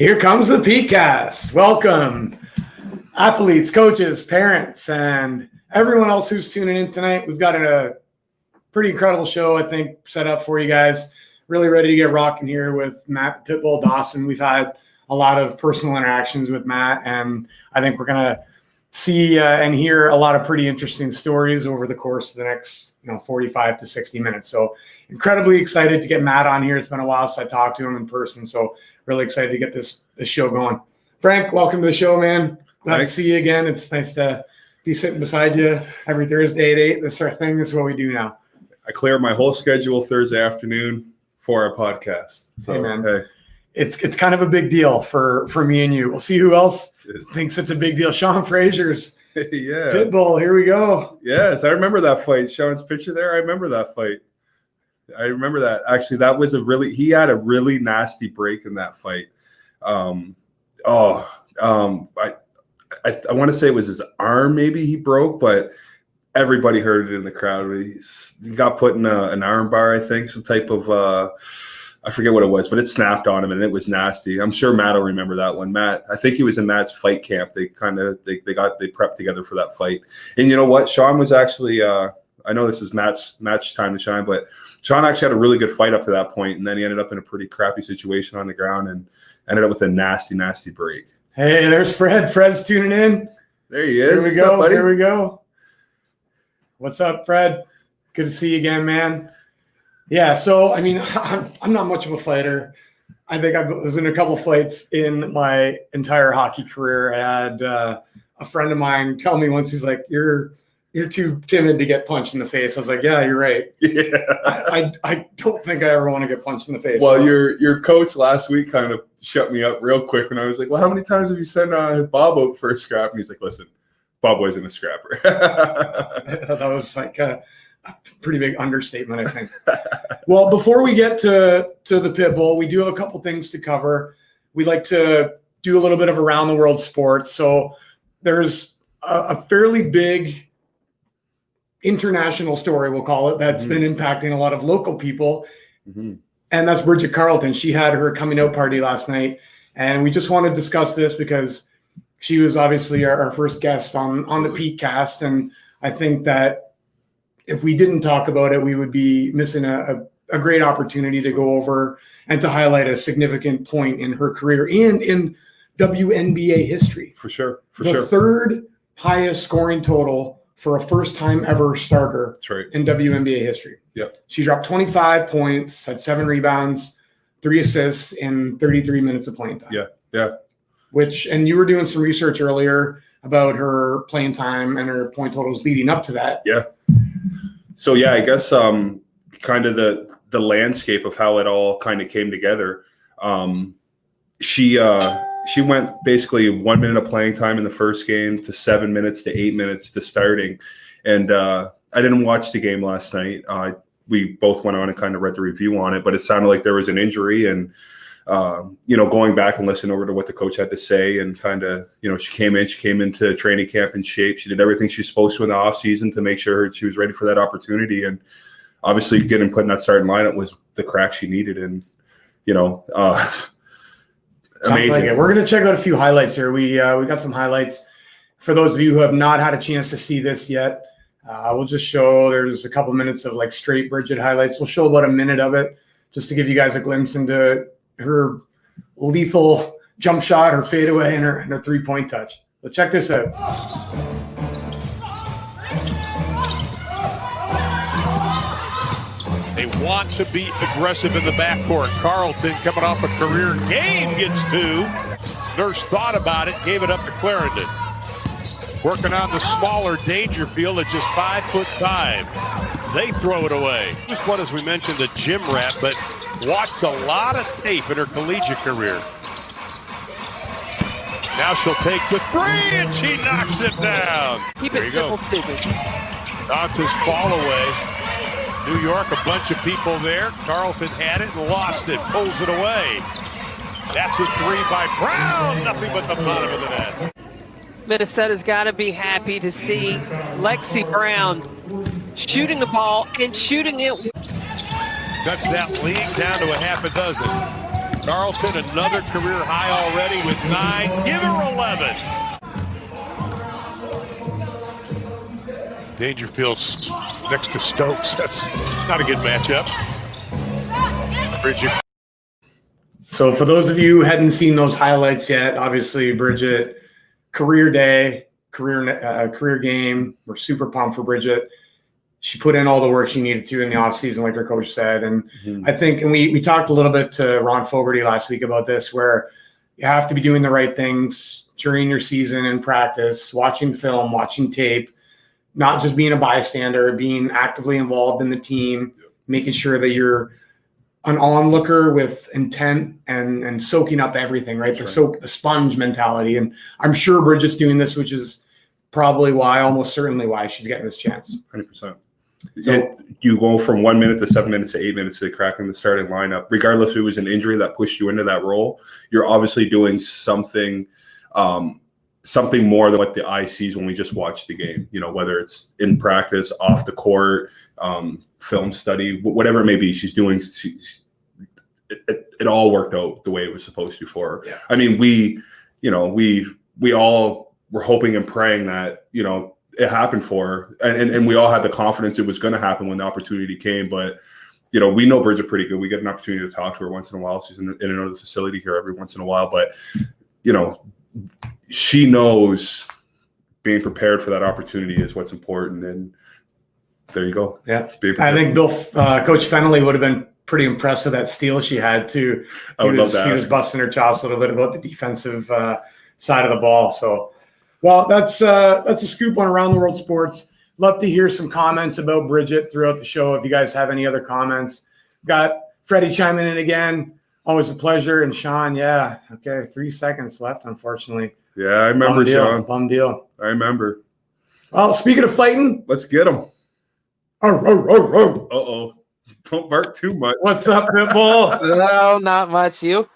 Here comes the PCast. Welcome, athletes, coaches, parents, and everyone else who's tuning in tonight. We've got a pretty incredible show, I think, set up for you guys. Really ready to get rocking here with Matt Pitbull Dawson. We've had a lot of personal interactions with Matt, and I think we're going to see and hear a lot of pretty interesting stories over the course of the next 45 to 60 minutes. So incredibly excited to get Matt on here. It's been a while since I talked to him in person, so really excited to get this show going. Frank, welcome to the show, man. Glad to see you again. It's nice to be sitting beside you every Thursday at 8. This is our thing. This is what we do now. I clear my whole schedule Thursday afternoon for our podcast. So, hey, man. Hey. It's kind of a big deal for me and you. We'll see who else thinks it's a big deal. Sean Frazier's yeah. Pitbull. Here we go. Yes, I remember that fight. Sean's picture there. I remember that fight. I remember that. Actually, that was he had a really nasty break in that fight. I want to say it was his arm maybe he broke, but everybody heard it in the crowd. He got put in an arm bar, I think, some type of I forget what it was, but it snapped on him and it was nasty. I'm sure Matt will remember that one. Matt, I think he was in Matt's fight camp. They prepped together for that fight. And you know what? Sean was actually I know this is Matt's time to shine, but Sean actually had a really good fight up to that point, and then he ended up in a pretty crappy situation on the ground and ended up with a nasty, nasty break. Hey, there's Fred. Fred's tuning in. There he is. Here we go. Here we go. What's up, Fred? Good to see you again, man. Yeah, so, I mean, I'm not much of a fighter. I think I was in a couple fights in my entire hockey career. I had a friend of mine tell me once, he's like, you're too timid to get punched in the face. I was like, yeah, you're right. Yeah. I don't think I ever want to get punched in the face. Well, your coach last week kind of shut me up real quick when I was like, well, how many times have you sent Bob out for a scrap? And he's like, listen, Bob wasn't a scrapper. That was like a pretty big understatement, I think. Well, before we get to the Pitbull, we do have a couple things to cover. We like to do a little bit of around the world sports. So there's a fairly big international story, we'll call it, that's been impacting a lot of local people. And that's Bridget Carleton. She had her coming out party last night. And we just want to discuss this because she was obviously our first guest on the PCast. And I think that if we didn't talk about it, we would be missing a great opportunity to go over and to highlight a significant point in her career and in WNBA history. For sure. The third highest scoring total for a first-time ever starter in WNBA history. Yeah. She dropped 25 points, had 7 rebounds, 3 assists in 33 minutes of playing time. Yeah. And you were doing some research earlier about her playing time and her point totals leading up to that. Yeah. So, yeah, I guess kind of the landscape of how it all kind of came together. She went basically 1 minute of playing time in the first game to 7 minutes to 8 minutes to starting. And I didn't watch the game last night. We both went on and kind of read the review on it, but it sounded like there was an injury. And, going back and listening over to what the coach had to say and kind of, she came into training camp in shape. She did everything she's supposed to in the off season to make sure she was ready for that opportunity. And obviously getting put in that starting lineup was the crack she needed. And, amazing. Like it. We're going to check out a few highlights here. We got some highlights. For those of you who have not had a chance to see this yet, we'll just show there's a couple minutes of like straight Bridget highlights. We'll show about a minute of it just to give you guys a glimpse into her lethal jump shot, her fadeaway, and her 3-point touch. So check this out. They want to be aggressive in the backcourt. Carleton coming off a career game gets 2. Nurse thought about it, gave it up to Clarendon. Working on the smaller Dangerfield at just 5'5". They throw it away. This one, as we mentioned, a gym rat, but watched a lot of tape in her collegiate career. Now she'll take the 3, and she knocks it down. Keep it simple, stupid. Johnson's fall away. New York, a bunch of people there. Carleton had it and lost it. Pulls it away. That's a 3 by Brown. Nothing but the bottom of the net. Minnesota's got to be happy to see Lexi Brown shooting the ball and shooting it. Cuts that lead down to a half a dozen. Carlton, another career high already with 9. Give her 11. Dangerfield's next to Stokes. That's not a good matchup. Bridget. So for those of you who hadn't seen those highlights yet, obviously Bridget, career day, career game. We're super pumped for Bridget. She put in all the work she needed to in the offseason, like her coach said. And I think, and we talked a little bit to Ron Fogarty last week about this, where you have to be doing the right things during your season in practice, watching film, watching tape, not just being a bystander, being actively involved in the team, making sure that you're an onlooker with intent and soaking up everything, right? The sponge mentality. And I'm sure Bridget's doing this, which is probably why, almost certainly why she's getting this chance. 100%. So you go from 1 minute to 7 minutes to 8 minutes to cracking the starting lineup, regardless if it was an injury that pushed you into that role. You're obviously doing something more than what the eye sees when we just watch the game. You know, whether it's in practice, off the court, film study, whatever it may be. She's doing. It all worked out the way it was supposed to for her. Yeah. I mean, we all were hoping and praying that it happened for her, and we all had the confidence it was going to happen when the opportunity came. But we know Bridget pretty good. We get an opportunity to talk to her once in a while. She's in another facility here every once in a while, but she knows being prepared for that opportunity is what's important. And there you go. Yeah, I think Coach Fennelly would have been pretty impressed with that steal she had too. He was busting her chops a little bit about the defensive side of the ball. So. Well, that's a scoop on Around the World Sports. Love to hear some comments about Bridget throughout the show. If you guys have any other comments, got Freddie chiming in again. Always a pleasure. And Sean, yeah, okay, 3 seconds left, unfortunately. Yeah, I remember Sean. Bum deal. I remember. Well, speaking of fighting, let's get him. Uh-oh. Don't bark too much. What's up, Pitbull? No, not much. You?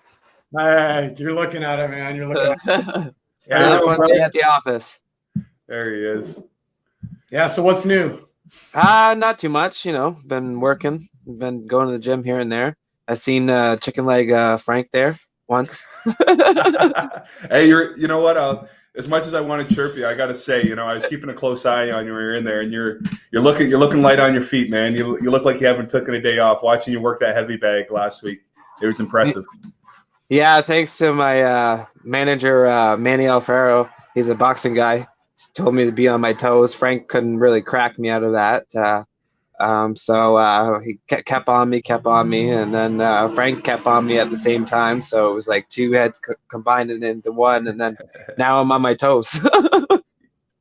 Hey, you're looking at it, man. You're looking at it. Yeah, another fun day at the office. There he is. Yeah, so what's new? Not too much, been working, been going to the gym here and there. I seen chicken leg Frank there once. Hey, you know what? As much as I want to chirp you, I got to say, I was keeping a close eye on you when you're in there, and you're looking light on your feet, man. You look like you haven't taken a day off. Watching you work that heavy bag last week, it was impressive. Yeah, thanks to my manager, Manny Alfaro. He's a boxing guy. He told me to be on my toes. Frank couldn't really crack me out of that. So he kept on me, and then Frank kept on me at the same time. So it was like two heads combined into one, and then now I'm on my toes.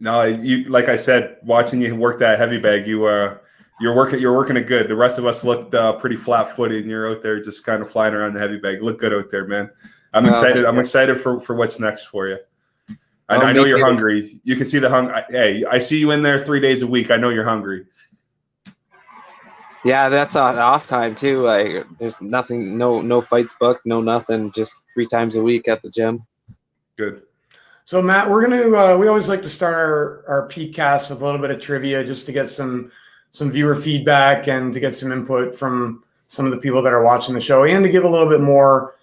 No, you, like I said, watching you work that heavy bag, you're working it good. The rest of us looked pretty flat-footed, and you're out there just kind of flying around the heavy bag. You look good out there, man. I'm excited. I'm excited for what's next for you. I know you're hungry. You can see the hunger. Hey, I see you in there 3 days a week. I know you're hungry. Yeah, that's off time too. Like, there's nothing, no fights booked, no nothing. Just 3 times a week at the gym. Good. So Matt, we're gonna we always like to start our PCast with a little bit of trivia, just to get some viewer feedback and to get some input from some of the people that are watching the show, and to give a little bit more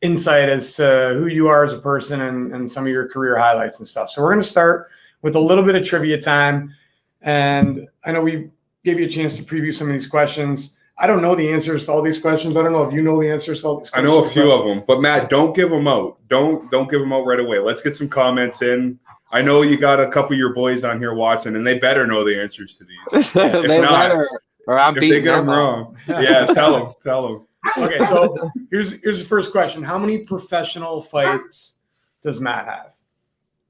insight as to who you are as a person and some of your career highlights and stuff. So we're going to start with a little bit of trivia time. And I know we gave you a chance to preview some of these questions. I don't know the answers to all these questions. I don't know if you know the answers to all these questions. I know a few of them, but Matt, don't give them out. Don't give them out right away. Let's get some comments in. I know you got a couple of your boys on here watching, and they better know the answers to these. They better, or I'm beating they get them wrong. Yeah, tell them. Okay, so here's the first question. How many professional fights does Matt have?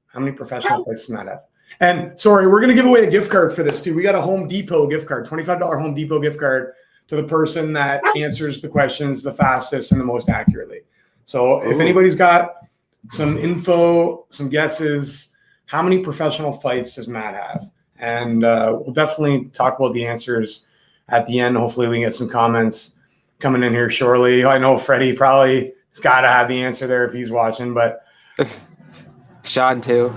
How many professional fights does Matt have? And sorry, we're going to give away a gift card for this too. We got a Home Depot gift card, $25 Home Depot gift card to the person that answers the questions the fastest and the most accurately. So if anybody's got some info, some guesses, how many professional fights does Matt have? And we'll definitely talk about the answers at the end. Hopefully we can get some comments coming in here shortly. I know Freddie probably has got to have the answer there if he's watching, but Sean too.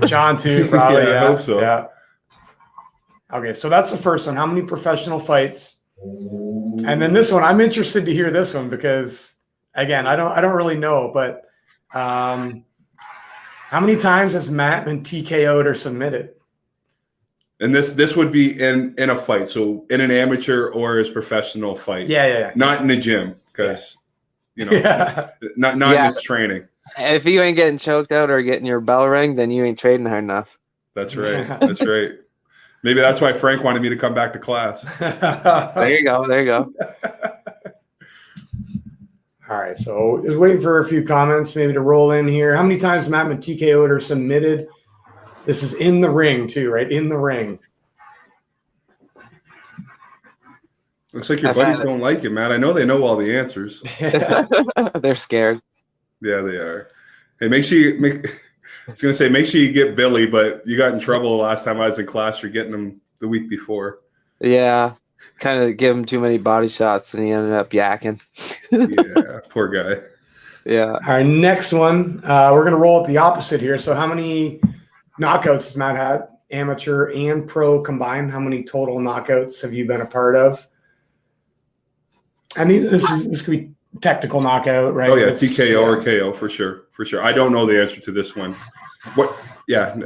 Sean too, probably. Yeah, I hope so. Yeah. Okay, so that's the first one. How many professional fights? And then this one, I'm interested to hear this one because again, I don't really know, but how many times has Matt been TKO'd or submitted? And this would be in a fight, so in an amateur or his professional fight. Yeah. Not in the gym, because not in his training. If you ain't getting choked out or getting your bell ring, then you ain't trading hard enough. That's right. That's right. Maybe that's why Frank wanted me to come back to class. There you go. All right, so just waiting for a few comments maybe to roll in here. How many times Matt been TKO'd or submitted? This is in the ring too, right? In the ring. Looks like your buddies don't like you, Matt. I know they know all the answers. They're scared. Yeah, they are. Hey, make sure you get Billy, but you got in trouble the last time I was in class for getting him the week before. Yeah, kind of give him too many body shots, and he ended up yakking. Yeah, poor guy. Yeah. All right, next one. We're going to roll it the opposite here. So how many knockouts has Matt had, amateur and pro combined? How many total knockouts have you been a part of? And this could be technical knockout, right? Oh yeah, TKO or KO for sure. I don't know the answer to this one. What? Yeah.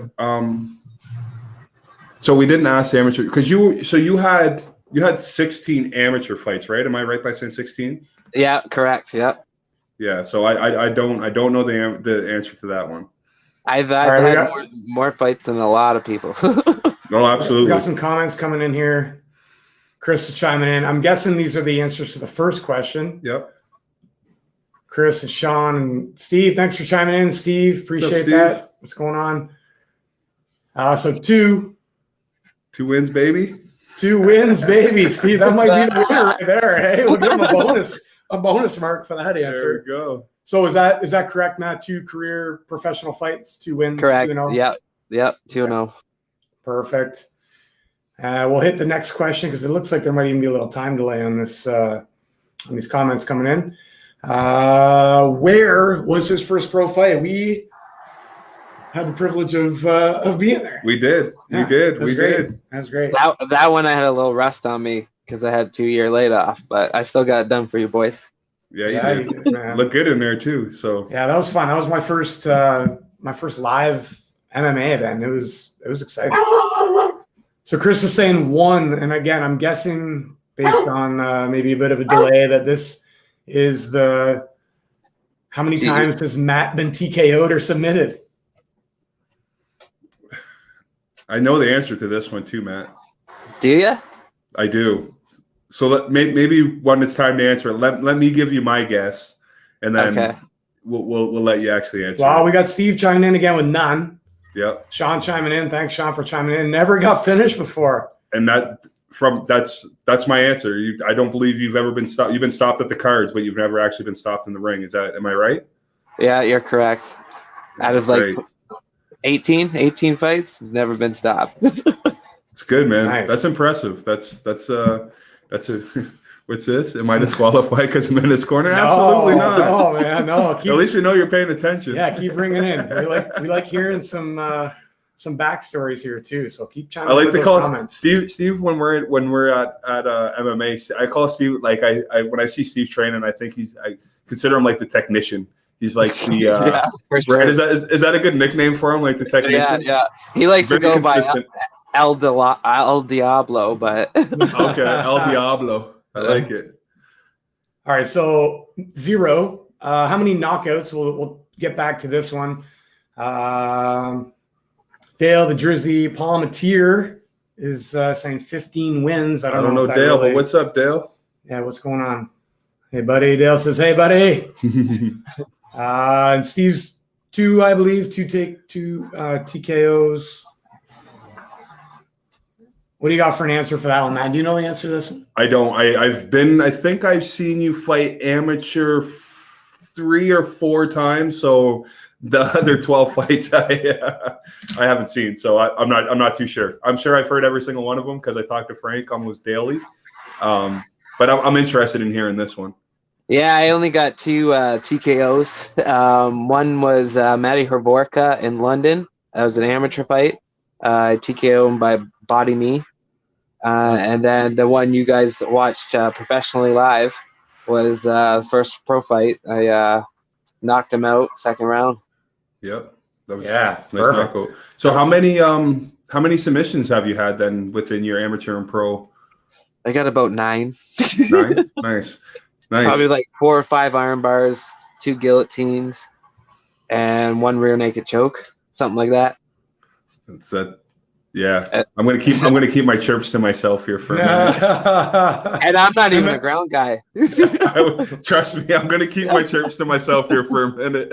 So we didn't ask amateur because you had 16 amateur fights, right? Am I right by saying 16? Yeah, correct. Yeah. Yeah. So I don't know the answer to that one. I've had more fights than a lot of people. No, absolutely. We got some comments coming in here. Chris is chiming in. I'm guessing these are the answers to the first question. Yep. Chris and Sean and Steve, thanks for chiming in, Steve. Appreciate that. What's going on? So two wins, baby. 2 wins, baby. Steve, that might be the winner right there. Hey, we'll give him a bonus mark for that answer. There we go. So is that correct, Matt? 2 career professional fights, 2 wins. Correct. 2-0? Yep. 2-0. Perfect. We'll hit the next question because it looks like there might even be a little time delay on this on these comments coming in. Where was his first pro fight? We had the privilege of being there. We did. Yeah, we did. We did. That's great. That one I had a little rust on me because I had 2-year laid off, but I still got it done for you boys. Yeah, you did. Look good in there too. So yeah, that was fun. That was my first live MMA event. It was exciting. So Chris is saying 1, and again, I'm guessing based on maybe a bit of a delay that this is the how many times has Matt been TKO'd or submitted? I know the answer to this one too, Matt. Do you? I do. So maybe when it's time to answer it, let me give you my guess, and then we'll let you actually answer. Well, we got Steve chiming in again with none. Yep. Sean chiming in. Thanks, Sean, for chiming in. Never got finished before. And that's my answer. I don't believe you've ever been stopped. You've been stopped at the cards, but you've never actually been stopped in the ring. Am I right? Yeah, you're correct. Out of like 18 fights, never been stopped. It's good, man. Nice. That's impressive. That's a what's this? Am I disqualified because I'm in this corner? No, absolutely not. No, man, no. At least we know you're paying attention. Yeah, keep bringing in. We like hearing some backstories here too. So keep chiming in. I like to call comments. Steve when we're at MMA. I call Steve like I when I see Steve training, I consider him like the technician. He's like the yeah, for sure. Is that a good nickname for him? Like the technician? Yeah. He likes Very to go consistent. by El Diablo, but okay, El Diablo. I like it. All right, so 0. How many knockouts? We'll get back to this one. Dale the Drizzy Palmatier is saying 15 wins. I don't know Dale, but what's up, Dale? Yeah, what's going on? Hey, buddy. Dale says, hey, buddy. And Steve's 2, I believe, 2 TKOs. What do you got for an answer for that one, Matt? Do you know the answer to this one? I don't. I think I've seen you fight amateur 3 or 4 times. So the other 12 fights I haven't seen. So I'm not too sure. I'm sure I've heard every single one of them because I talk to Frank almost daily. But I'm interested in hearing this one. Yeah, I only got 2 TKOs. One was Matty Herborka in London. That was an amateur fight. I TKO'd him by body knee. And then the one you guys watched professionally live was first pro fight. I knocked him out second round. Yep. That was Yeah, nice perfect. knockout. So how many submissions have you had then within your amateur and pro? I got about 9. 9? Nice. Probably like 4 or 5 arm bars, 2 guillotines, and 1 rear naked choke, something like that. That's that. Yeah, I'm gonna keep my chirps to myself here for a minute. And I'm not even a ground guy. Trust me, I'm gonna keep my chirps to myself here for a minute.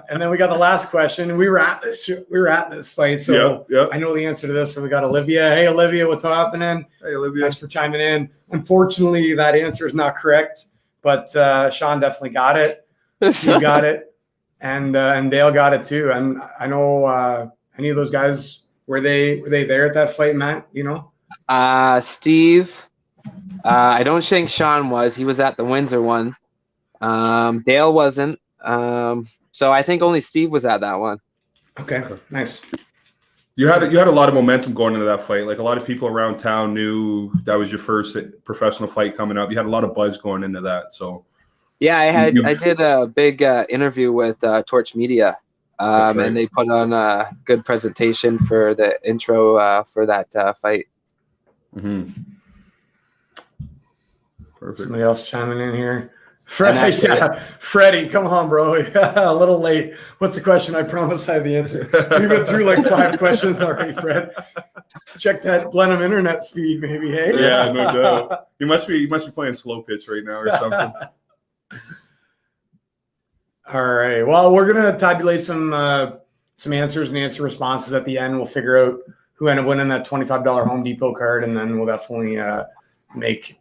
And then we got the last question. We were at this fight, so Yep. I know the answer to this. So we got Olivia. Hey, Olivia, what's happening? Hey, Olivia. Thanks for chiming in. Unfortunately, that answer is not correct, but Sean definitely got it. Steve got it, and Dale got it too. And I know any of those guys. Were they there at that fight, Matt? You know? Steve, I don't think Sean was. He was at the Windsor one. Dale wasn't. So I think only Steve was at that one. Okay, nice. You had a lot of momentum going into that fight. Like a lot of people around town knew that was your first professional fight coming up. You had a lot of buzz going into that. So yeah, I did a big interview with Torch Media. Right. And they put on a good presentation for the intro for that fight. Mm-hmm. Perfect. Somebody else chiming in here. Freddie, come on, bro. A little late. What's the question? I promise I have the answer. We've been through like 5 questions already, Fred. Check that Blenheim internet speed, maybe. Hey. Yeah, no doubt. You must be playing slow pitch right now or something. All right. Well, we're gonna tabulate some answers and answer responses at the end. We'll figure out who ended up winning that $25 Home Depot card, and then we'll definitely make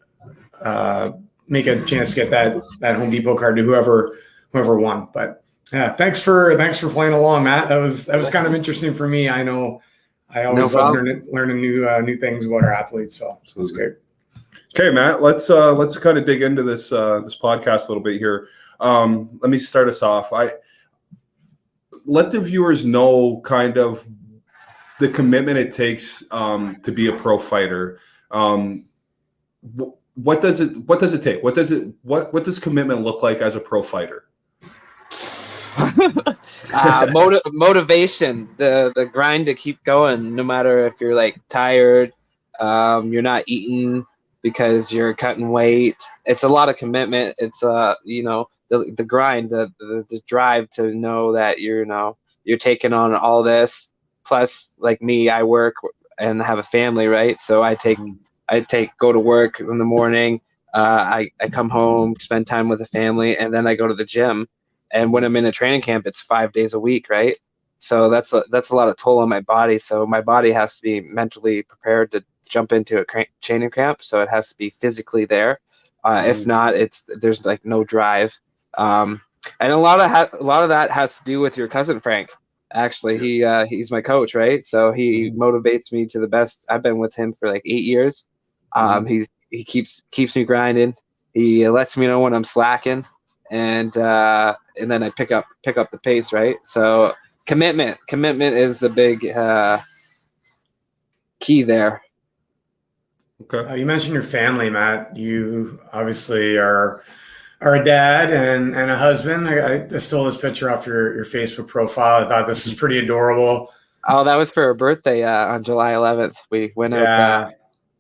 a chance to get that Home Depot card to whoever won. But yeah, thanks for playing along, Matt. That was kind of interesting for me. I know I always love learning new things about our athletes, so that's great. Okay, Matt, let's kind of dig into this podcast a little bit here. Let me start us off. Let the viewers know kind of the commitment it takes to be a pro fighter. What does it take? What does commitment look like as a pro fighter? Motivation, the grind to keep going, no matter if you're like tired, you're not eating because you're cutting weight. It's a lot of commitment. It's the grind, the drive to know that you're taking on all this. Plus, like me, I work and have a family, right? So I go to work in the morning. I come home, spend time with the family, and then I go to the gym. And when I'm in a training camp, it's 5 days a week, right? So that's a lot of toll on my body. So my body has to be mentally prepared to jump into a training camp. So it has to be physically there. If not, there's like no drive. And a lot of that has to do with your cousin Frank. Actually, he's my coach, right? So he motivates me to the best. I've been with him for like 8 years. He keeps me grinding. He lets me know when I'm slacking, and then I pick up the pace, right? So commitment is the big key there. Okay. You mentioned your family, Matt. You obviously are a dad and a husband. I stole this picture off your Facebook profile. I thought this is pretty adorable. Oh, that was for her birthday on July 11th. We went out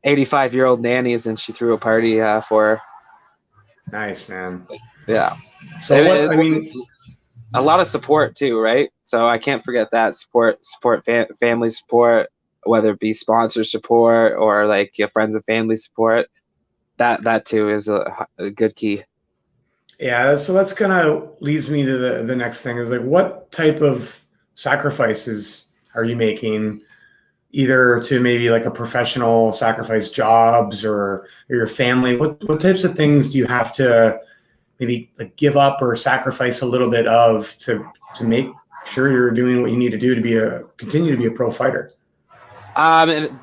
85-year-old nannies, and she threw a party for her. Nice, man. Yeah. So a lot of support too, right? So I can't forget that support, family support, whether it be sponsor support or like your friends and family support. That too is a good key. Yeah, so that's kind of leads me to the next thing is like, what type of sacrifices are you making, either to maybe like a professional sacrifice jobs or your family? What types of things do you have to maybe like give up or sacrifice a little bit of to make sure you're doing what you need to do to continue to be a pro fighter?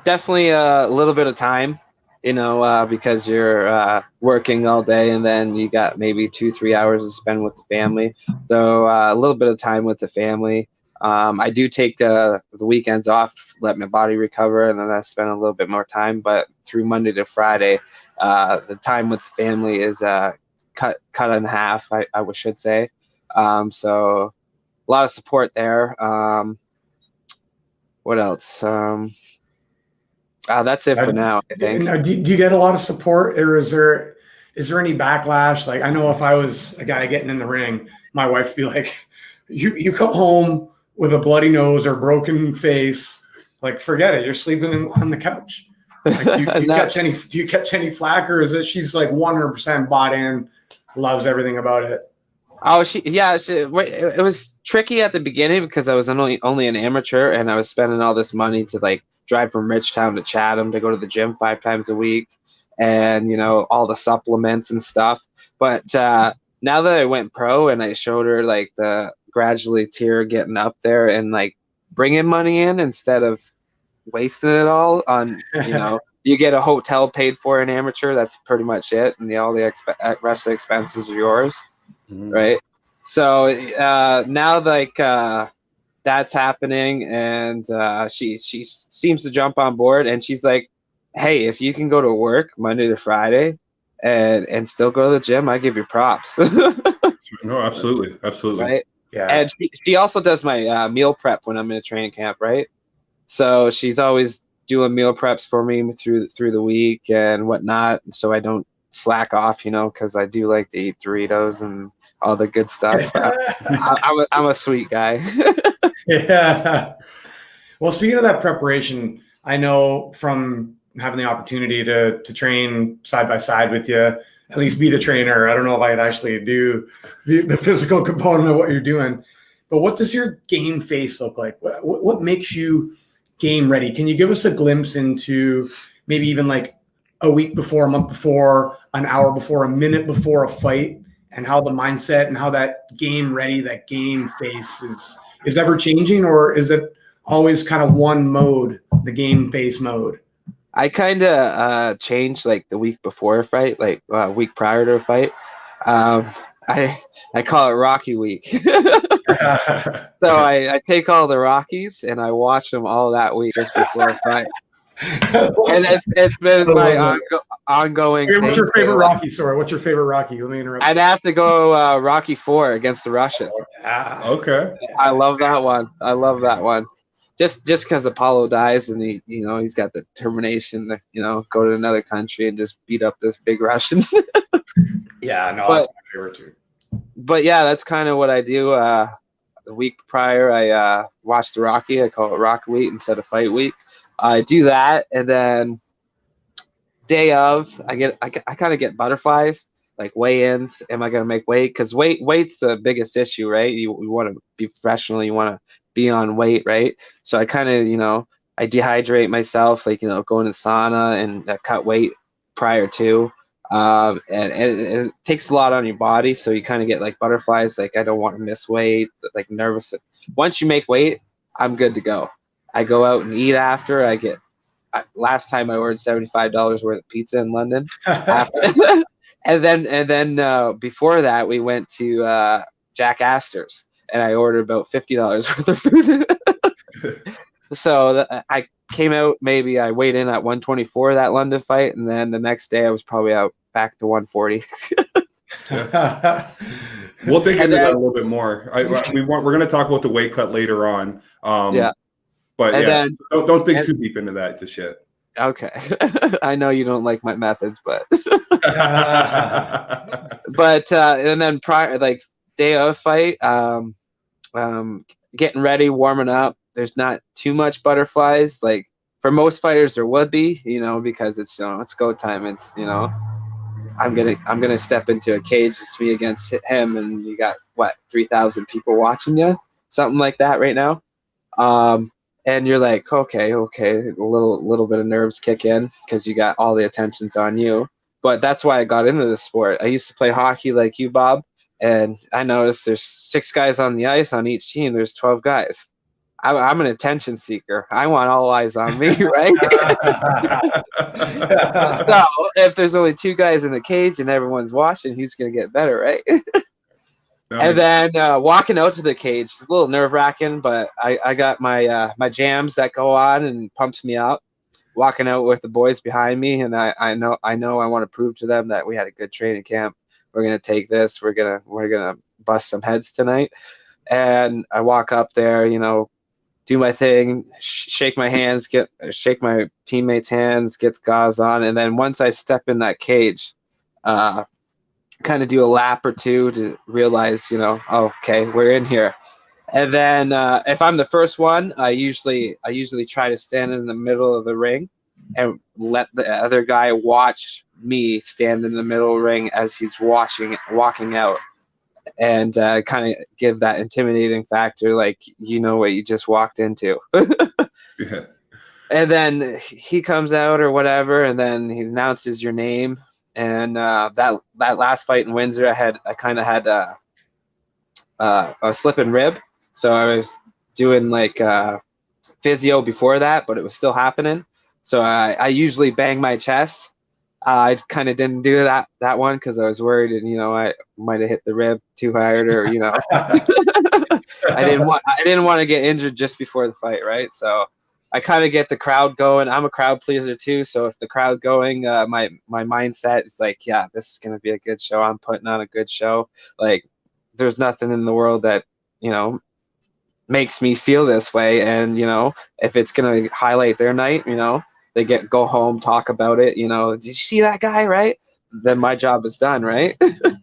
Definitely a little bit of time. Because you're working all day and then you got maybe 2-3 hours to spend with the family. So a little bit of time with the family. I do take the weekends off, let my body recover, and then I spend a little bit more time. But through Monday to Friday, the time with the family is cut in half, I should say. So a lot of support there. What else? That's it for now, I think. Do you get a lot of support, or is there any backlash? Like, I know if I was a guy getting in the ring, my wife would be like, you come home with a bloody nose or broken face, like, forget it. You're sleeping on the couch. Like, do you catch any flack, or is it she's like 100% bought in, loves everything about it? Oh, it was tricky at the beginning because I was only an amateur, and I was spending all this money to like drive from Richtown to Chatham to go to the gym 5 times a week, and all the supplements and stuff. But now that I went pro and I showed her like the gradually tier getting up there and like bringing money in instead of wasting it all on, you get a hotel paid for an amateur. That's pretty much it, and all the rest of the expenses are yours. Right. So now like that's happening, and she seems to jump on board, and she's like, hey, if you can go to work Monday to Friday and still go to the gym, I give you props. No, absolutely. Right. Yeah. And she also does my meal prep when I'm in a training camp, right? So she's always doing meal preps for me through the week and whatnot, so I don't slack off, because I do like to eat Doritos and all the good stuff. I'm a sweet guy. Yeah. Well, speaking of that preparation, I know from having the opportunity to train side by side with you, at least be the trainer. I don't know if I'd actually do the physical component of what you're doing, but what does your game face look like? What makes you game ready? Can you give us a glimpse into maybe even like a week before, a month before, an hour before, a minute before a fight, and how the mindset and how that game ready, that game face is ever changing, or is it always kind of one mode, the game face mode? I kind of changed like the week before a fight, like a week prior to a fight. I call it Rocky Week. So I take all the Rockies and I watch them all that week just before a fight. And it's been my ongoing thing. What's your favorite Rocky? Sorry, what's your favorite Rocky? Let me interrupt. I'd have to go Rocky 4 against the Russians. Okay. I love that one. Just because Apollo dies and he's got the determination to go to another country and just beat up this big Russian. Yeah, no, that's my favorite too. But yeah, that's kind of what I do. The week prior, I watch the Rocky. I call it Rock Week instead of Fight Week. I do that, and then day of, I kind of get butterflies, like weigh-ins. Am I going to make weight? Because weight's the biggest issue, right? You want to be professional. You want to be on weight, right? So I kind of, I dehydrate myself, like, go in the sauna and cut weight prior to. And it takes a lot on your body, so you kind of get like butterflies, like I don't want to miss weight, like nervous. Once you make weight, I'm good to go. I go out and eat after. Last time I ordered $75 worth of pizza in London. and then before that, we went to Jack Astor's, and I ordered about $50 worth of food. So I came out, maybe I weighed in at 124 that London fight, and then the next day I was probably out back to 140. We'll dig into that a little bit more. We're going to talk about the weight cut later on. Yeah. But then, don't dig too deep into that just yet. Okay. I know you don't like my methods, but and then prior, like day of fight, getting ready, warming up. There's not too much butterflies. Like for most fighters, there would be, because it's it's go time. It's I'm gonna step into a cage. It's me against him, and you got 3,000 people watching you, something like that right now. And you're like, okay, a little bit of nerves kick in because you got all the attention's on you. But that's why I got into this sport. I used to play hockey like you, Bob, and I noticed there's 6 guys on the ice on each team. There's 12 guys. I'm an attention seeker. I want all eyes on me, right? So if there's only 2 guys in the cage and everyone's watching, who's going to get better, right? And then walking out to the cage, it's a little nerve-wracking, but I got my my jams that go on and pumps me up. Walking out with the boys behind me, and I know I want to prove to them that we had a good training camp. We're gonna take this. We're gonna bust some heads tonight. And I walk up there, do my thing, shake my hands, shake my teammates' hands, get the gauze on, and then once I step in that cage, kind of do a lap or two to realize, oh, okay, we're in here. And then if I'm the first one, I usually try to stand in the middle of the ring and let the other guy watch me stand in the middle of the ring as he's walking out, and kind of give that intimidating factor, like what you just walked into. Yeah. And then he comes out or whatever, and then he announces your name. And that last fight in Windsor, I kind of had a slip and rib, so I was doing like physio before that, but it was still happening. So I usually bang my chest. I kind of didn't do that one because I was worried, and I might have hit the rib too hard, or I didn't want to get injured just before the fight, right? So I kind of get the crowd going. I'm a crowd pleaser too, so if the crowd going, my mindset is like, yeah, this is gonna be a good show. I'm putting on a good show. Like, there's nothing in the world that makes me feel this way, and if it's gonna highlight their night, they go home, talk about it. Did you see that guy, right? Then my job is done, right? Well,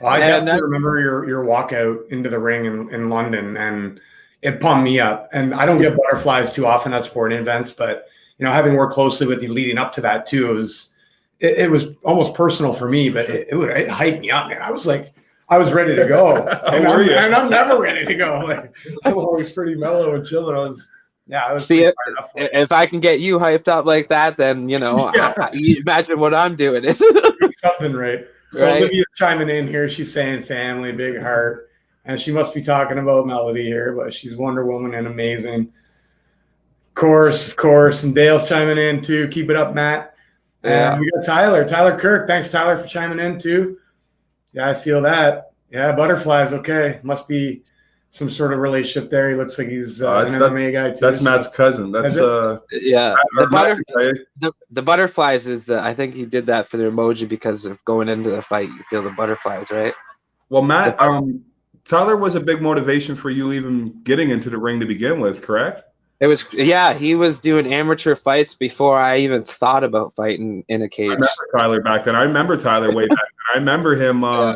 I definitely remember your walkout into the ring in London, and it pumped me up. And I don't get butterflies too often at sporting events, but having worked closely with you leading up to that too, it was almost personal for me, but it hyped me up, man. I was ready to go, and I'm never ready to go. Like, I'm always pretty mellow and chilling. See, if I can get you hyped up like that, then you imagine what I'm doing. Something right. So right? Olivia's chiming in here. She's saying family, big heart, and she must be talking about Melody here, but she's Wonder Woman and amazing. Of course, and Dale's chiming in too. Keep it up, Matt. And we got Tyler Kirk. Thanks, Tyler, for chiming in too. Yeah, I feel that. Yeah, butterflies. Okay, must be some sort of relationship there. He looks like he's an MMA guy too. That's Matt's cousin. That's yeah. The butterflies is I think he did that for the emoji because of going into the fight. You feel the butterflies, right? Well, Matt, Tyler was a big motivation for you even getting into the ring to begin with, correct? It was, yeah. He was doing amateur fights before I even thought about fighting in a cage. I remember Tyler back then. I remember Tyler way back then. I remember him. I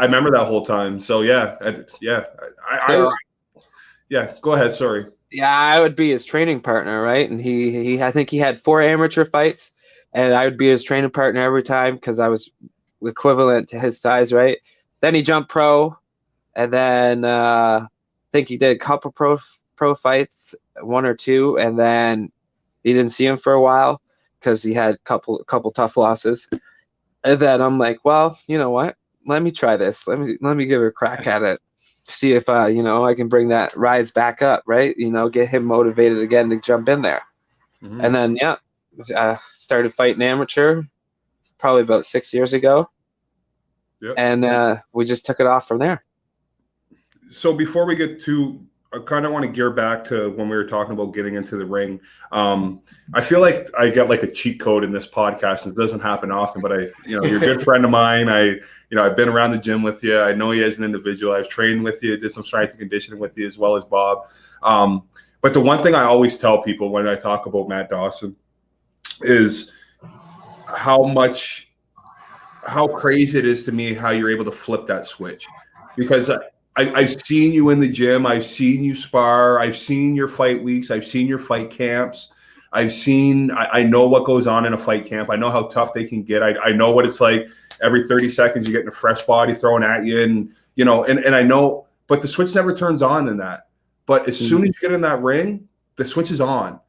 remember that whole time. So yeah. Go ahead. Sorry. Yeah, I would be his training partner, right? And he I think he had 4 amateur fights, and I would be his training partner every time because I was equivalent to his size, right? Then he jumped pro, and then I think he did a couple pro fights, 1 or 2, and then he didn't see him for a while because he had a couple tough losses. And then I'm like, well, you know what? Let me try this. Let me give it a crack at it. See if I can bring that rise back up, right? Get him motivated again to jump in there. Mm-hmm. And then started fighting amateur probably about 6 years ago. Yep. And we just took it off from there. So before we get to, I kind of want to gear back to when we were talking about getting into the ring. I feel like I get like a cheat code in this podcast, and it doesn't happen often, but you're a good friend of mine. I've been around the gym with you. I know you as an individual. I've trained with you, did some strength and conditioning with you as well as Bob. But the one thing I always tell people when I talk about Matt Dawson is how crazy it is to me how you're able to flip that switch. Because I've seen you in the gym. I've seen you spar. I've seen your fight weeks. I've seen your fight camps. I know what goes on in a fight camp. I know how tough they can get. I know what it's like. Every 30 seconds, you're getting a fresh body thrown at you. And I know, but the switch never turns on in that. But as soon as you get in that ring, the switch is on.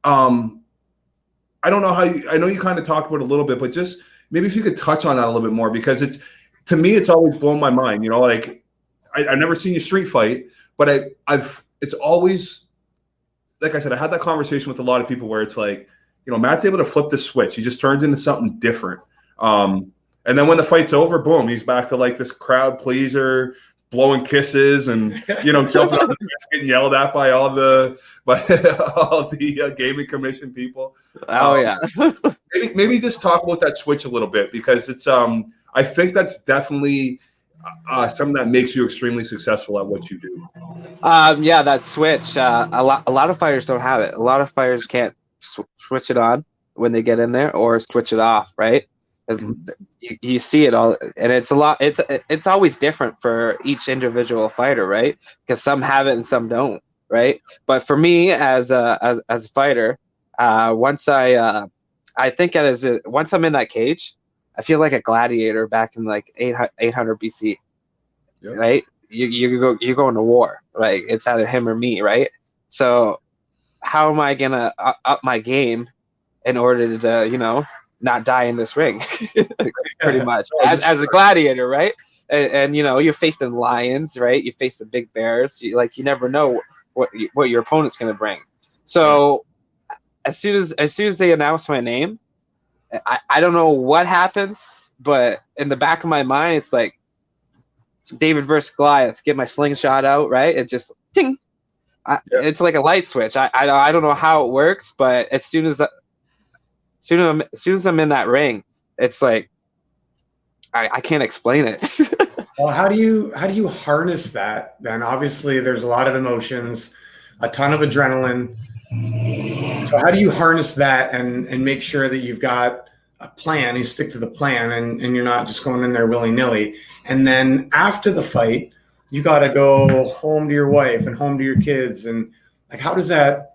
I don't know I know you kind of talked about it a little bit, but just maybe if you could touch on that a little bit more, because to me, it's always blown my mind. Like I've never seen you street fight, but it's always, like I said, I had that conversation with a lot of people where it's like, Matt's able to flip the switch. He just turns into something different. And then when the fight's over, boom, he's back to like this crowd pleaser, blowing kisses and, jumping on the desk, getting yelled at by all the gaming commission people. Oh, yeah. maybe just talk about that switch a little bit, because it's, I think that's definitely something that makes you extremely successful at what you do. Yeah, that switch. A lot of fighters don't have it. A lot of fighters can't switch it on when they get in there or switch it off, right? You see it all, and it's a lot. It's always different for each individual fighter, right? Because some have it and some don't, right? But for me, as a fighter, once I think once I'm in that cage, I feel like a gladiator back in like 800 BC, right? You're going to war, right? It's either him or me, right? So how am I gonna up my game in order to not die in this ring? Pretty much as a gladiator, right? And you're facing lions, right? You face the big bears. You never know what your opponent's gonna bring. So as soon as they announce my name, I don't know what happens, but in the back of my mind, it's like it's David versus Goliath. Get my slingshot out, right? It just ting. It's like a light switch. I don't know how it works, but as soon as I'm in that ring, it's like I can't explain it. Well, how do you harness that then? Obviously, there's a lot of emotions, a ton of adrenaline. So how do you harness that and make sure that you've got a plan, you stick to the plan, and you're not just going in there willy-nilly? And then after the fight, you got to go home to your wife and home to your kids. And like, how does that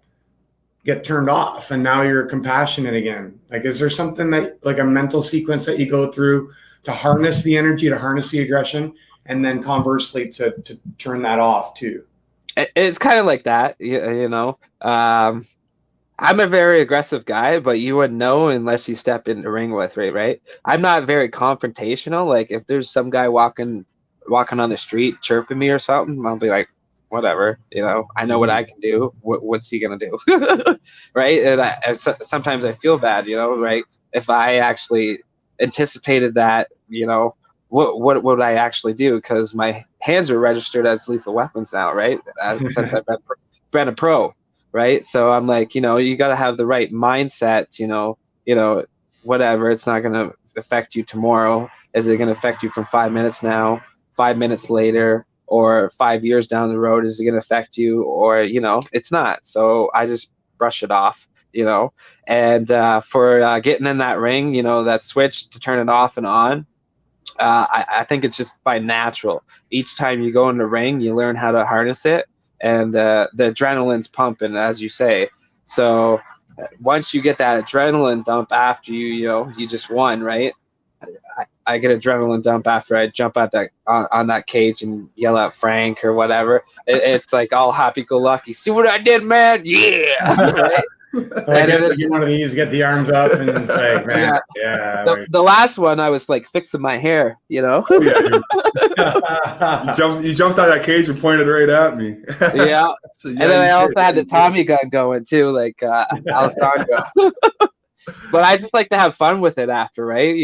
get turned off? And now you're compassionate again. Like, is there something that, like a mental sequence that you go through to harness the energy, to harness the aggression, and then conversely to turn that off too? It's kind of like that, I'm a very aggressive guy, but you wouldn't know unless you step in the ring with me, right? I'm not very confrontational. Like if there's some guy walking on the street chirping me or something, I'll be like, whatever, I know what I can do. What's he gonna do? Right? And sometimes I feel bad, right? If I actually anticipated that, what would I actually do? Because my hands are registered as lethal weapons now, right? Since I've been a pro, right? So I'm like, you got to have the right mindset, whatever. It's not going to affect you tomorrow. Is it going to affect you from 5 minutes now, 5 minutes later, or 5 years down the road? Is it going to affect you? Or, it's not. So I just brush it off, and for getting in that ring, that switch to turn it off and on, I think it's just by natural. Each time you go in the ring, you learn how to harness it, and the adrenaline's pumping, as you say. So once you get that adrenaline dump after you just won, right? I get adrenaline dump after I jump out on that cage and yell out Frank or whatever. It's like all happy-go-lucky. See what I did, man? Yeah, right? Like get one of these, get the arms up, and it's like, man, yeah. The last one, I was like fixing my hair, Oh, yeah, you jumped out of that cage and pointed right at me. Yeah. So, and then I also had the Tommy gun going too, like Alessandro. But I just like to have fun with it after, right?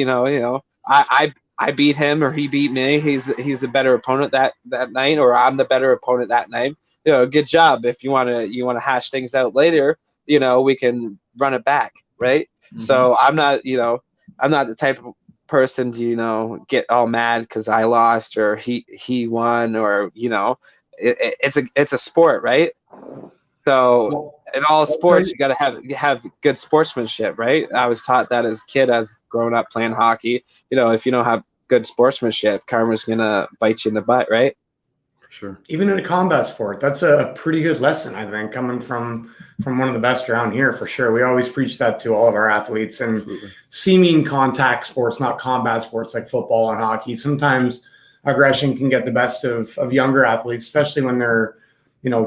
I beat him or he beat me. He's the better opponent that night, or I'm the better opponent that night. Good job. If you wanna hash things out later, we can run it back, right? Mm-hmm. So I'm not the type of person to get all mad because I lost or he won, or it's a sport, right? So in all sports, you got to have good sportsmanship, right? I was taught that as a kid, as growing up playing hockey. If you don't have good sportsmanship, karma's gonna bite you in the butt, right? Sure. Even in a combat sport, that's a pretty good lesson, I think, coming from one of the best around here, for sure. We always preach that to all of our athletes. And seeming contact sports, not combat sports like football and hockey, sometimes aggression can get the best of younger athletes, especially when they're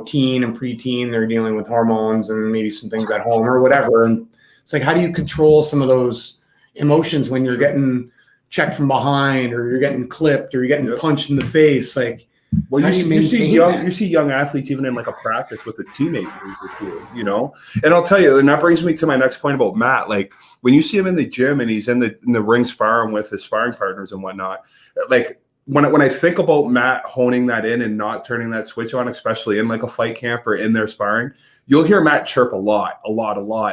teen and preteen. They're dealing with hormones and maybe some things at home or whatever. And it's like, how do you control some of those emotions when you're getting checked from behind, or you're getting clipped, or you're getting punched in the face? Like, well, you see young athletes even in like a practice with a teammate, And I'll tell you, and that brings me to my next point about Matt. Like when you see him in the gym and he's in the ring sparring with his sparring partners and whatnot, like when I think about Matt honing that in and not turning that switch on, especially in like a fight camp or in their sparring, you'll hear Matt chirp a lot.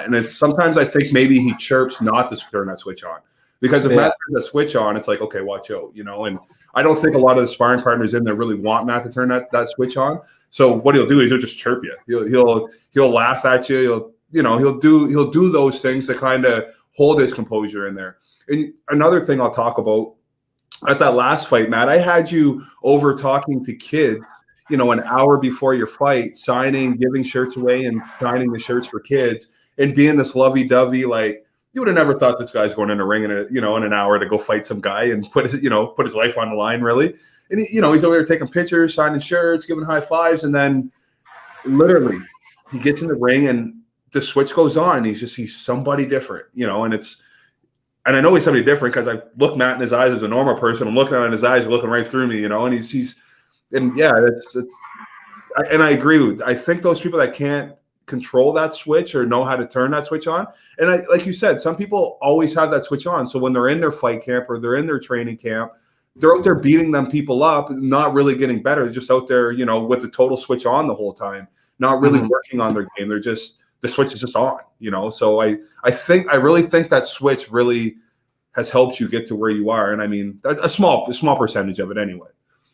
And it's sometimes I think maybe he chirps not to turn that switch on. Because if Matt turns that switch on, it's like, okay, watch out, you know. And I don't think a lot of the sparring partners in there really want Matt to turn that switch on. So what he'll do is he'll just chirp you. He'll laugh at you. He'll do those things to kind of hold his composure in there. And another thing I'll talk about at that last fight, Matt, I had you over talking to kids, an hour before your fight, giving shirts away and signing the shirts for kids, and being this lovey-dovey, like, you would have never thought this guy's going in a ring in an hour to go fight some guy and put his life on the line, really. And he's over there taking pictures, signing shirts, giving high fives, and then literally he gets in the ring and the switch goes on. And he's somebody different, and I know he's somebody different because I look Matt in his eyes as a normal person. I'm looking at him in his eyes, looking right through me, and I agree with. I think those people that can't control that switch or know how to turn that switch on, and like you said, some people always have that switch on. So when they're in their fight camp or they're in their training camp, they're out there beating them people up, not really getting better. They're just out there, with the total switch on the whole time, not really working on their game. They're just, the switch is just on, So I really think that switch really has helped you get to where you are. And I mean, that's a small percentage of it anyway.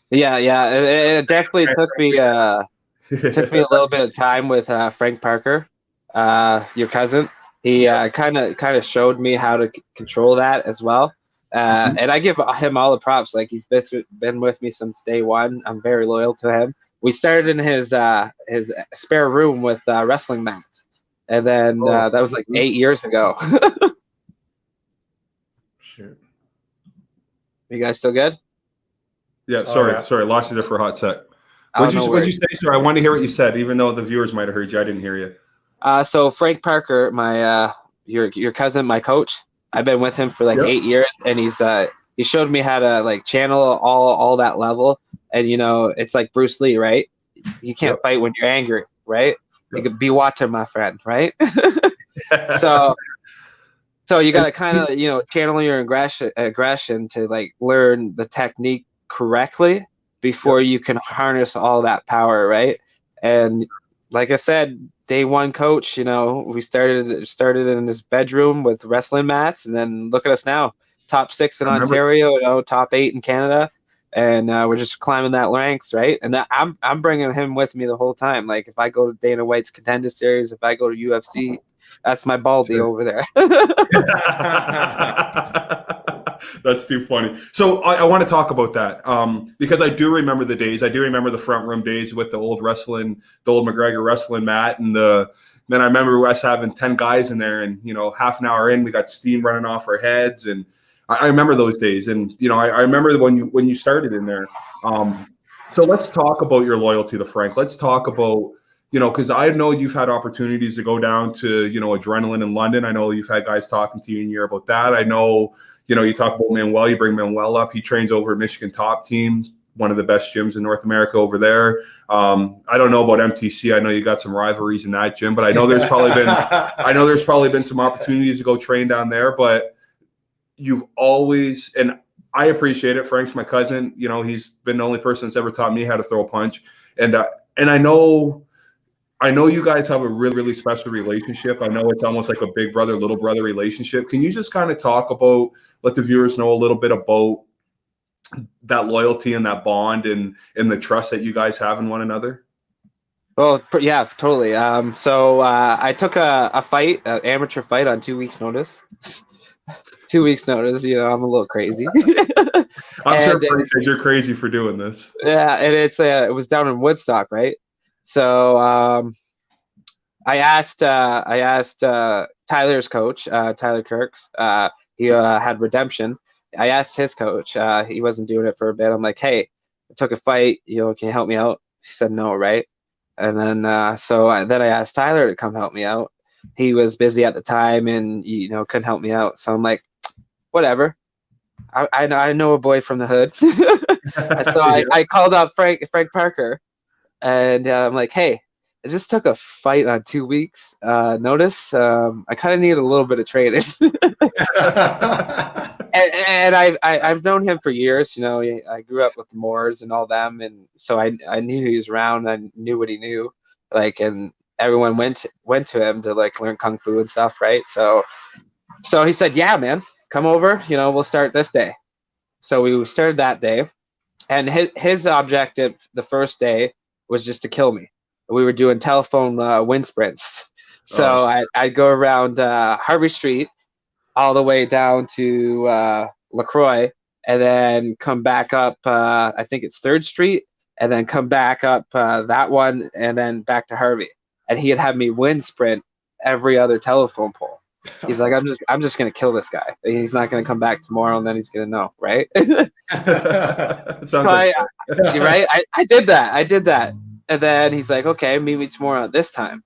Yeah. It definitely took me a little bit of time with Frank Parker, your cousin. He kind of showed me how to control that as well. And I give him all the props. Like, he's been with me since day one. I'm very loyal to him. We started in his spare room with wrestling mats, and then that was like 8 years ago. Shoot. You guys still good? Yeah. Sorry, lost you there for a hot sec. What did you say, sir? I wanted to hear what you said, even though the viewers might have heard you. I didn't hear you. So Frank Parker, my your cousin, my coach. I've been with him for like 8 years, and he showed me how to like channel all that level. And it's like Bruce Lee, right? You can't fight when you're angry, right? You could be water, my friend, right? So you got to kind of channel your aggression to like learn the technique correctly before you can harness all that power, right? And like I said, day one coach, we started in his bedroom with wrestling mats, and then look at us now, top 6 in Ontario, top 8 in Canada, and we're just climbing that ranks, right? And I'm bringing him with me the whole time. Like, if I go to Dana White's Contender Series, if I go to UFC, that's my baldy over there. That's too funny. So I want to talk about that because I do remember the days. I do remember the front room days with the old McGregor wrestling mat, and then I remember us having 10 guys in there, and half an hour in, we got steam running off our heads, and I remember those days. And I remember when you started in there. So let's talk about your loyalty to Frank. Let's talk about because I know you've had opportunities to go down to Adrenaline in London. I know you've had guys talking to you in Europe about that. I know. You talk about Manuel, you bring Manuel up. He trains over at Michigan Top Team, one of the best gyms in North America over there. I don't know about MTC. I know you got some rivalries in that gym, but I know there's probably been some opportunities to go train down there. But you've always, and I appreciate it. Frank's my cousin. He's been the only person that's ever taught me how to throw a punch. And I know you guys have a really, really special relationship. I know it's almost like a big brother, little brother relationship. Can you just kind of talk about, let the viewers know a little bit about that loyalty and that bond and the trust that you guys have in one another? Well, yeah, totally. So I took a fight, an amateur fight, on 2 weeks' notice. 2 weeks' notice. I'm a little crazy. I'm sure you're crazy for doing this. Yeah, and it was down in Woodstock, right? So I asked Tyler's coach, Tyler Kirk's. He had Redemption. I asked his coach. He wasn't doing it for a bit. I'm like, hey, I took a fight. Can you help me out? He said no, right? And then then I asked Tyler to come help me out. He was busy at the time and couldn't help me out. So I'm like, whatever. I know a boy from the hood. So I called up Frank Parker. And I'm like, hey, I just took a fight on 2 weeks notice. I kind of need a little bit of training. and I've known him for years. I grew up with the Moors and all them, and so I knew he was around. I knew what he knew, and everyone went to him to learn kung fu and stuff, right? So he said, yeah, man, come over, we'll start this day. So we started that day, and his objective the first day was just to kill me. We were doing telephone wind sprints. So I'd go around Harvey Street all the way down to LaCroix, and then come back up, I think it's 3rd Street, and then come back up that one, and then back to Harvey. And he'd have me wind sprint every other telephone pole. He's like, I'm just gonna kill this guy. He's not gonna come back tomorrow, and then he's gonna know, right? Right? I did that, and then he's like, okay, meet me tomorrow at this time,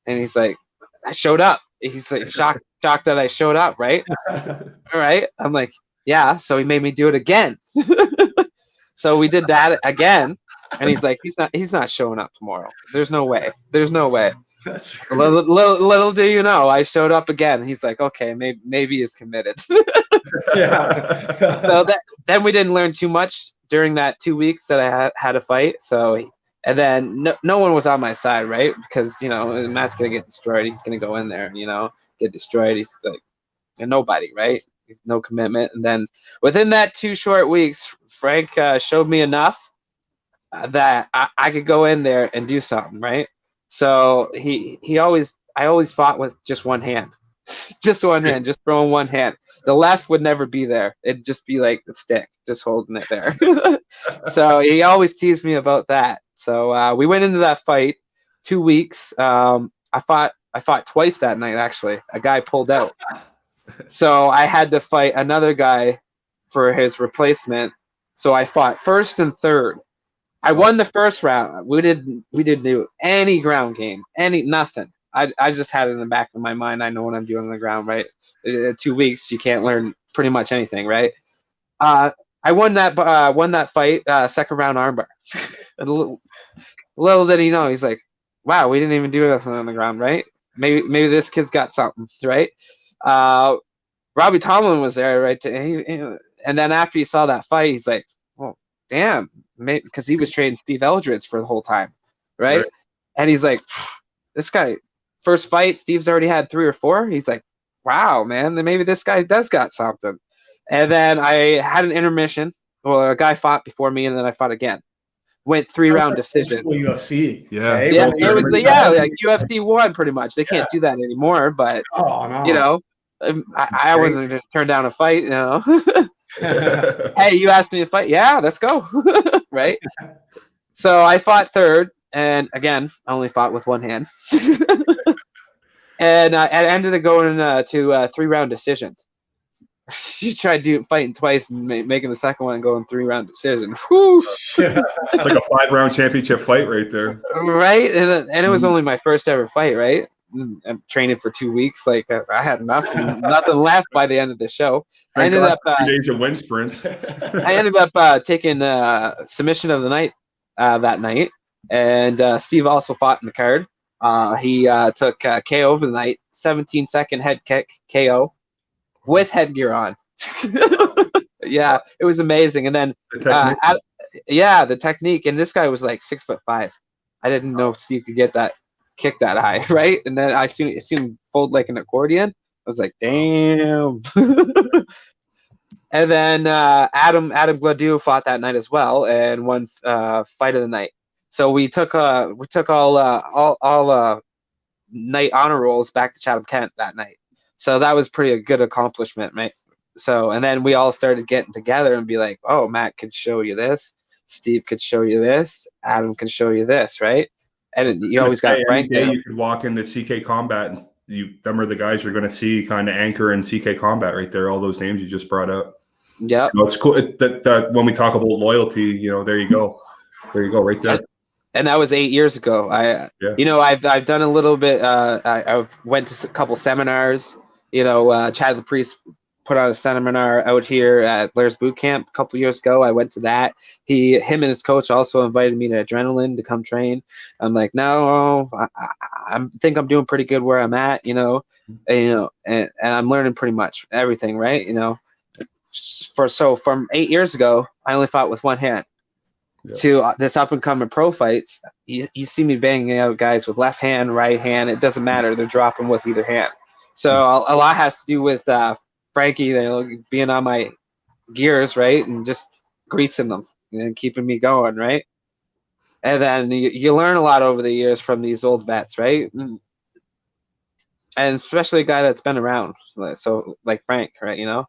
and he's like, I showed up. He's like shocked that I showed up, right? All right, I'm like, yeah. So he made me do it again. So we did that again, and he's like, he's not showing up tomorrow. There's no way. That's little do you know, I showed up again. He's like, okay, maybe he's committed. yeah. So then we didn't learn too much during that 2 weeks that I had a fight. So, and then no one was on my side, right? Because Matt's gonna get destroyed. He's gonna go in there, get destroyed. He's like, and nobody, right? No commitment. And then within that 2 short weeks, Frank showed me enough that I could go in there and do something, right? So I always fought with just one hand. Just one hand, just throwing one hand. The left would never be there. It'd just be like the stick, just holding it there. So he always teased me about that. So we went into that fight 2 weeks. I fought twice that night, actually. A guy pulled out. So I had to fight another guy for his replacement. So I fought first and third. I won the first round. We didn't do any ground game, nothing. I just had it in the back of my mind. I know what I'm doing on the ground, right? 2 weeks, you can't learn pretty much anything, right? I won that fight, second round armbar. Little did he know, he's like, wow, we didn't even do anything on the ground, right? Maybe this kid's got something, right? Robbie Tomlin was there, right? And then after he saw that fight, he's like, well, damn, because he was training Steve Eldridge for the whole time, right? And he's like, this guy, first fight, Steve's already had 3 or 4. He's like, wow, man, then maybe this guy does got something. And then I had an intermission. Well, a guy fought before me, and then I fought again. Went 3-round decision. UFC. Yeah. Okay? Yeah, it was like UFC 1 pretty much. They can't do that anymore, but no. I wasn't going to turn down a fight, Hey, you asked me to fight? Yeah, let's go. Right? So I fought third, and again, I only fought with one hand. And I ended up going to 3-round decisions. You tried fighting twice and making the second one and going 3-round decision. Whew. It's like a 5-round championship fight right there. Right? And it was only my first ever fight, right? I'm training for 2 weeks. Like I had nothing left by the end of the show. I ended up 3 days of wind sprints. I ended up taking submission of the night that night, and Steve also fought in the card. He took KO over the night, 17-second head kick KO with headgear on. Yeah, it was amazing. And then the technique. And this guy was like 6'5". I didn't know Steve could get that kick that high, right? And then I seen him fold like an accordion. I was like, damn. And then Adam Gladue fought that night as well and won fight of the night. So we took all night honor rolls back to Chatham Kent that night. So that was a good accomplishment, right? So and then we all started getting together and be like, oh, Matt could show you this, Steve could show you this, Adam can show you this, right? And you always got Frank there. You could walk into CK Combat and them are the guys you're going to see kind of anchor in CK Combat right there. All those names you just brought up. Yeah, it's cool that when we talk about loyalty, there you go, right there. And that was 8 years ago. I've done a little bit. I've went to a couple seminars. Chad the Priest put on a seminar out here at Blair's Boot Camp a couple years ago. I went to that. Him and his coach also invited me to Adrenaline to come train. I'm like, no, I think I'm doing pretty good where I'm at, and I'm learning pretty much everything, right? From 8 years ago, I only fought with one hand. Yeah. To this up and coming pro fights, you see me banging out guys with left hand, right hand. It doesn't matter. They're dropping with either hand. So a lot has to do with Frankie, you know, being on my gears, right, and just greasing them and keeping me going, right. And then you learn a lot over the years from these old vets, right, and especially a guy that's been around, so like Frank, right, you know.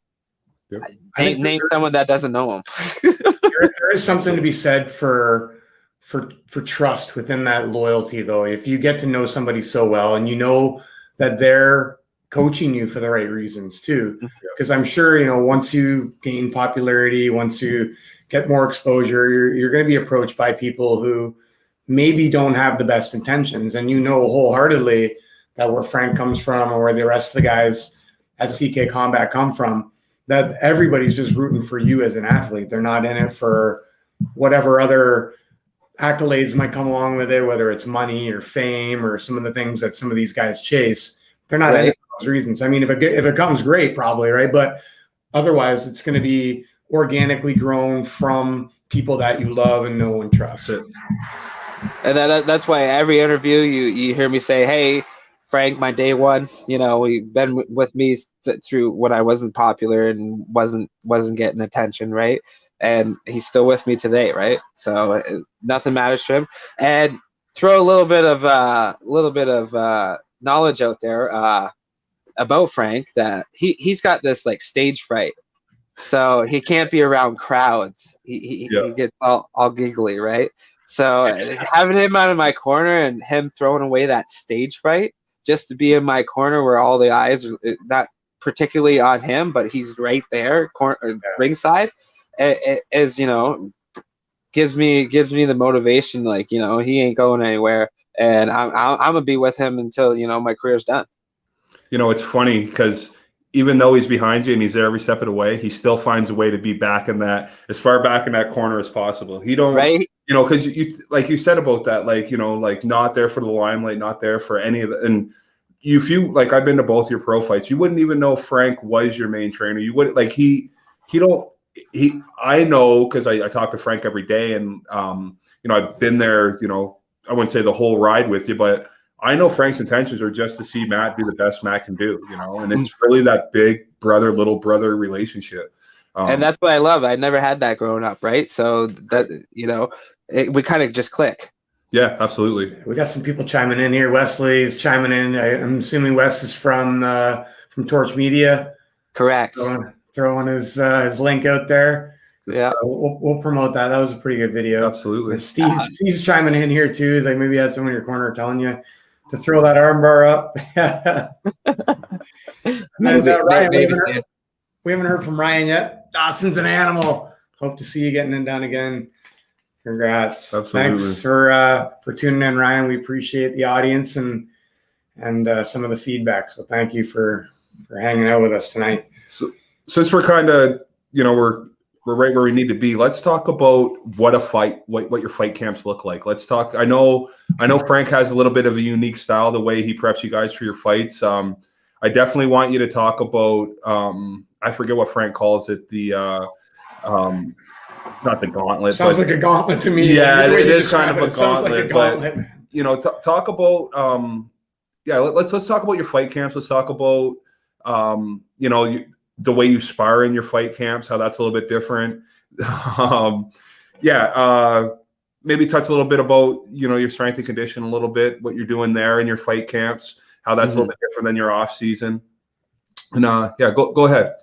Yep. Name someone that doesn't know him. There is something to be said for trust within that loyalty, though. If you get to know somebody so well and you know that they're coaching you for the right reasons too, because I'm sure, you know, once you gain popularity, once you get more exposure, you're going to be approached by people who maybe don't have the best intentions, and you know wholeheartedly that where Frank comes from or where the rest of the guys at CK Combat come from, that everybody's just rooting for you as an athlete. They're not in it for whatever other accolades might come along with it, whether it's money or fame or some of the things that some of these guys chase. They're not in it for those reasons. I mean, if it comes, great, probably, right? But otherwise, it's going to be organically grown from people that you love and know and trust. And that's why every interview you hear me say, hey, Frank, my day one, you know, you've been with me through when I wasn't popular and wasn't getting attention, right? And he's still with me today, right? So nothing matters to him. And throw a little bit of knowledge out there about Frank, that he's got this like stage fright, so he can't be around crowds. He gets all giggly, right? So having him out of my corner and him throwing away that stage fright just to be in my corner where all the eyes are not particularly on him, but he's right there, ringside, is, you know, gives me the motivation, like, you know, he ain't going anywhere, and I'm gonna be with him until, you know, my career's done. You know, it's funny because even though he's behind you and he's there every step of the way, he still finds a way to be back in that, as far back in that corner as possible. He don't, right? You know, because you like you said about that, like, you know, like not there for the limelight, not there for any of the, and if you like, I've been to both your pro fights, you wouldn't even know Frank was your main trainer. You would like I know because I talk to Frank every day, and you know, I've been there, you know, I wouldn't say the whole ride with you, but I know Frank's intentions are just to see Matt be the best Matt can do, you know, and it's really that big brother, little brother relationship. And that's what I love. I never had that growing up, right? So that, you know, we kind of just click. Yeah, absolutely. We got some people chiming in here. Wesley is chiming in. I'm assuming Wes is from Torch Media. Correct. Throwing his link out there. Yeah, we'll promote that. That was a pretty good video. Absolutely. Steve's chiming in here too. He's like, maybe you had someone in your corner telling you to throw that armbar up. Ryan, we haven't heard from Ryan yet. Dawson's an animal. Hope to see you getting it done again. Congrats. Absolutely. Thanks for tuning in, Ryan. We appreciate the audience and some of the feedback. So thank you for hanging out with us tonight. So since we're kind of, you know, we're right where we need to be, let's talk about what your fight camps look like. Let's talk. I know Frank has a little bit of a unique style, the way he preps you guys for your fights. I definitely want you to talk about, I forget what Frank calls it, the it's not the gauntlet. Sounds like a gauntlet to me. Yeah, it is kind of a gauntlet. But you know, talk about let's talk about your fight camps. Let's talk about you know, the way you spar in your fight camps, how that's a little bit different. Maybe touch a little bit about, you know, your strength and condition a little bit, what you're doing there in your fight camps, how that's a little bit different than your off season. And go ahead.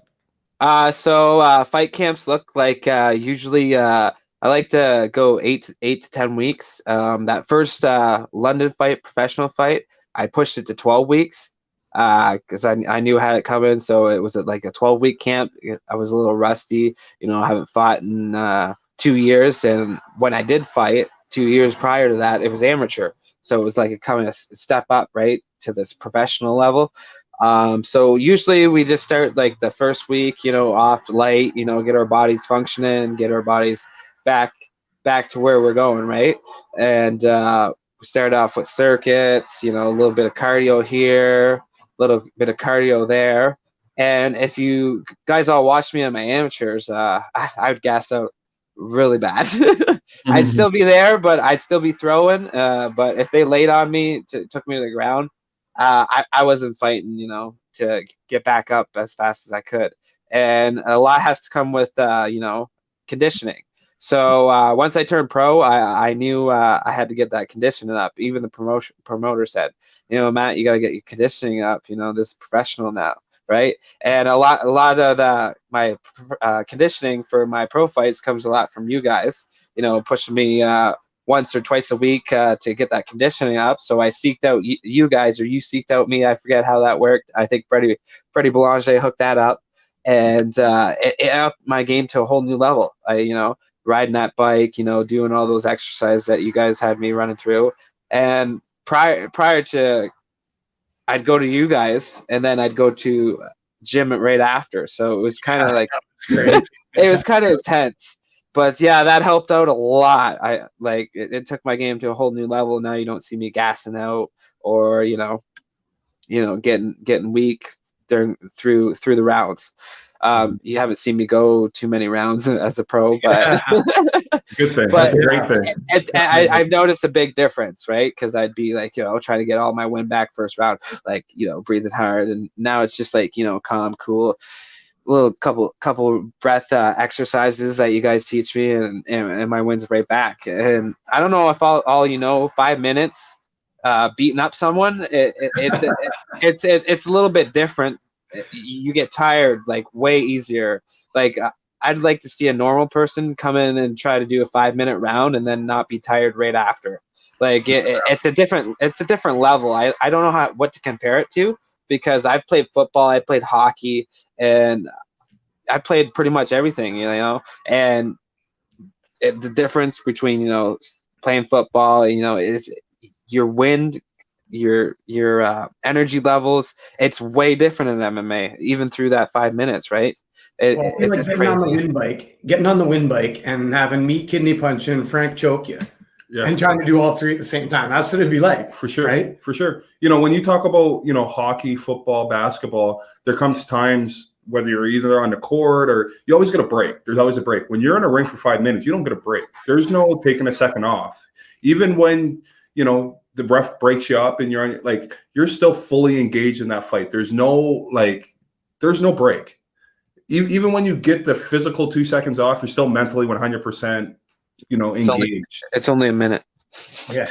So fight camps look like usually I like to go 8 to 10 weeks. That first London fight, professional fight, I pushed it to 12 weeks because I knew I had it coming. So it was like a 12-week camp. I was a little rusty. You know, I haven't fought in 2 years. And when I did fight 2 years prior to that, it was amateur. So it was like a kind of step up, right, to this professional level. So usually we just start like the first week, you know, off light, you know, get our bodies functioning, get our bodies back to where we're going, right? And we start off with circuits, you know, a little bit of cardio here, a little bit of cardio there. And if you guys all watched me on my amateurs, I would gas out really bad. I'd still be there, but I'd still be throwing. But if they laid on me, took me to the ground, I wasn't fighting, you know, to get back up as fast as I could. And a lot has to come with, conditioning. So once I turned pro, I knew I had to get that conditioning up. Even the promoter said, Matt, you got to get your conditioning up. This is professional now, right? And a lot of my conditioning for my pro fights comes a lot from you guys. Pushing me once or twice a week to get that conditioning up. So I seeked out you guys, or you seeked out me. I forget how that worked. I think Freddie Boulanger hooked that up, and it upped my game to a whole new level. Riding that bike, doing all those exercises that you guys had me running through. And prior to, I'd go to you guys, and then I'd go to gym right after. So it was kind of like, it was kind of intense. But yeah, that helped out a lot. It took my game to a whole new level. Now you don't see me gassing out or getting weak through the rounds. You haven't seen me go too many rounds as a pro, but good thing. But that's a great thing. I've noticed a big difference, right? Because I'd be like, trying to get all my wind back first round, breathing hard, and now it's just like, calm, cool, little couple breath exercises that you guys teach me, and my wind's right back. And I don't know if all 5 minutes beating up someone, it's a little bit different. You get tired like way easier. Like I'd like to see a normal person come in and try to do a 5-minute round and then not be tired right after. Like it's a different level. I don't know what to compare it to, because I played football, I played hockey, and I played pretty much everything, and the difference between, playing football, is your wind, your energy levels. It's way different in MMA, even through that 5 minutes, right? It's like getting on the wind bike and having me kidney punch and Frank choke you. Yeah. And trying to do all three at the same time. That's what it'd be like. For sure. Right? For sure. When you talk about, hockey, football, basketball, there comes times whether you're either on the court or you always get a break. There's always a break. When you're in a ring for 5 minutes, you don't get a break. There's no taking a second off. Even when, the ref breaks you up and you're still fully engaged in that fight. There's no break. Even when you get the physical 2 seconds off, you're still mentally 100%, engaged. It's only a minute. Yeah.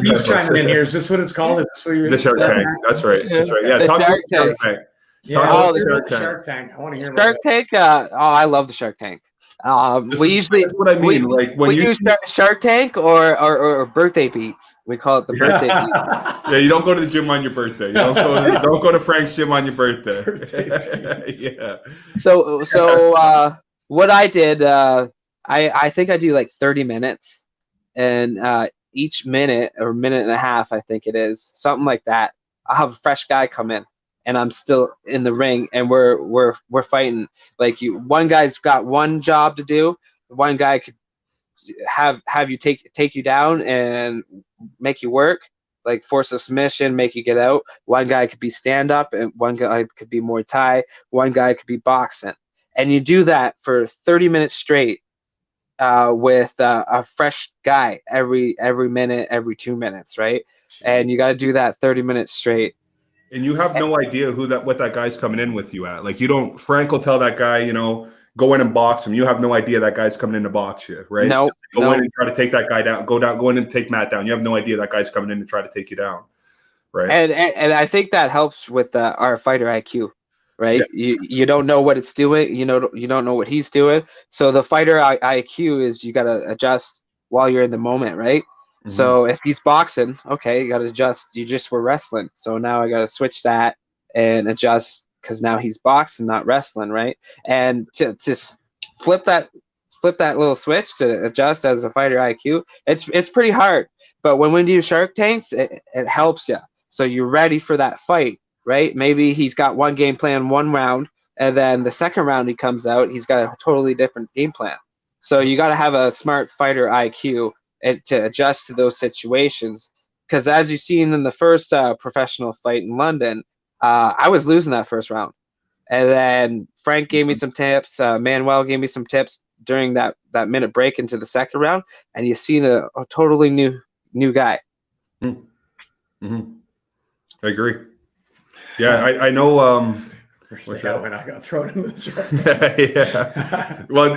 He's chiming in here. Is this what it's called? Is this what you're the Shark Tank. That's right. Yeah. Talk about the Shark Tank. Yeah, the Shark Tank. I want to hear about Shark Tank. I love the Shark Tank. That's what I mean. When you do Shark Tank or birthday beats, we call it the birthday beats. Yeah, you don't go to the gym on your birthday. You don't go to Frank's gym on your birthday. Yeah. So what I did, I think I do like 30 minutes, and each minute or minute and a half, I think it is, something like that, I'll have a fresh guy come in. And I'm still in the ring, and we're fighting. Like one guy's got one job to do. One guy could have you take you down and make you work, like force a submission, make you get out. One guy could be stand up, and one guy could be Muay Thai. One guy could be boxing, and you do that for 30 minutes straight with a fresh guy every minute, every 2 minutes, right? And you got to do that 30 minutes straight. And you have no idea what that guy's coming in with you at. Like Frank will tell that guy, go in and box him. You have no idea that guy's coming in to box you, right? No. Go in and try to take that guy down. Go in and take Matt down. You have no idea that guy's coming in to try to take you down, right? And I think that helps with our fighter IQ, right? Yeah. You don't know what it's doing. You don't know what he's doing. So the fighter IQ is you got to adjust while you're in the moment, right? Mm-hmm. So if he's boxing, okay, you got to adjust. You just were wrestling, so now I got to switch that and adjust because now he's boxing, not wrestling, right? And to flip that little switch to adjust as a fighter IQ, it's pretty hard. But when we do Shark Tanks, it helps you, so you're ready for that fight, right? Maybe he's got one game plan one round, and then the second round he comes out, he's got a totally different game plan. So you got to have a smart fighter IQ and to adjust to those situations, because as you've seen in the first professional fight in London, I was losing that first round, and then Frank gave me some tips, Manuel gave me some tips during that minute break into the second round, and you see a totally new guy. Mm-hmm. I agree. Yeah, I know. What's that when I got thrown into the truck? Yeah. Well,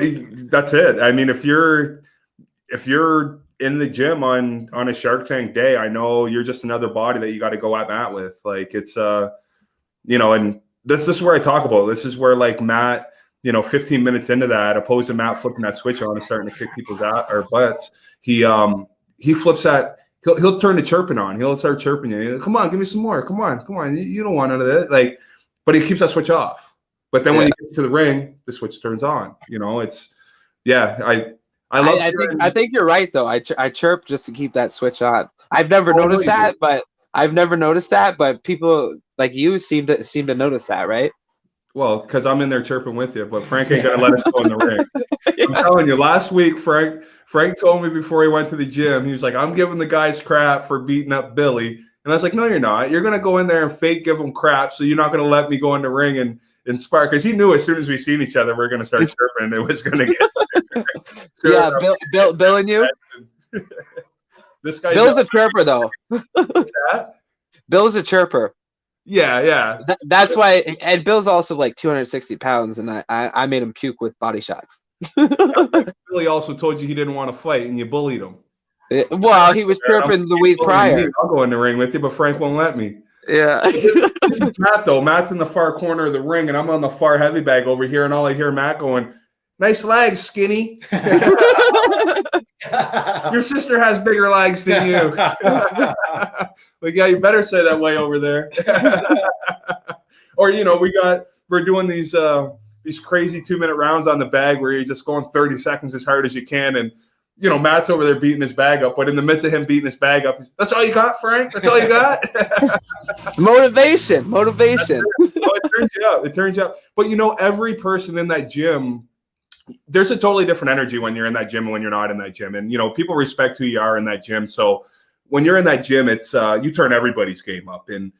that's it. I mean, if you're in the gym on a Shark Tank day, I know you're just another body that you got to go at Matt with. Like it's and this is where I talk about. This is where like Matt, 15 minutes into that, opposed to Matt flipping that switch on and starting to kick people's butts, he flips that. He'll turn the chirping on. He'll start chirping you. Come on, give me some more. Come on. You don't want none of this. Like, but he keeps that switch off. But then when you get to the ring, the switch turns on. I think you're right though. I chirp just to keep that switch on. I've never noticed that, but people like you seem to notice that, right? Well, because I'm in there chirping with you, but Frank ain't gonna let us go in the ring. I'm telling you, last week Frank told me before he went to the gym, he was like, I'm giving the guys crap for beating up Billy. And I was like, no, you're not. You're gonna go in there and fake give him crap, so you're not gonna let me go in the ring and spar, because he knew as soon as we seen each other, we're gonna start chirping and it was gonna get yeah, Bill and you. This guy Bill's a chirper though. What's that? Bill's a chirper. Yeah. That's why, and Bill's also like 260 pounds, and I made him puke with body shots. Billy also told you he didn't want to fight, and you bullied him. Well, he was chirping the week prior. I'll go in the ring with you, but Frank won't let me. Yeah. This is Matt, though. Matt's in the far corner of the ring, and I'm on the far heavy bag over here, and all I hear Matt going, nice legs, skinny. Your sister has bigger legs than you. Like, yeah, you better say that way over there. Or, we're doing these crazy 2-minute rounds on the bag where you're just going 30 seconds as hard as you can, and Matt's over there beating his bag up, but in the midst of him beating his bag up, that's all you got, Frank? That's all you got? Motivation. It turns out. But every person in that gym, there's a totally different energy when you're in that gym and when you're not in that gym. And, people respect who you are in that gym. So when you're in that gym, it's you turn everybody's game up. And,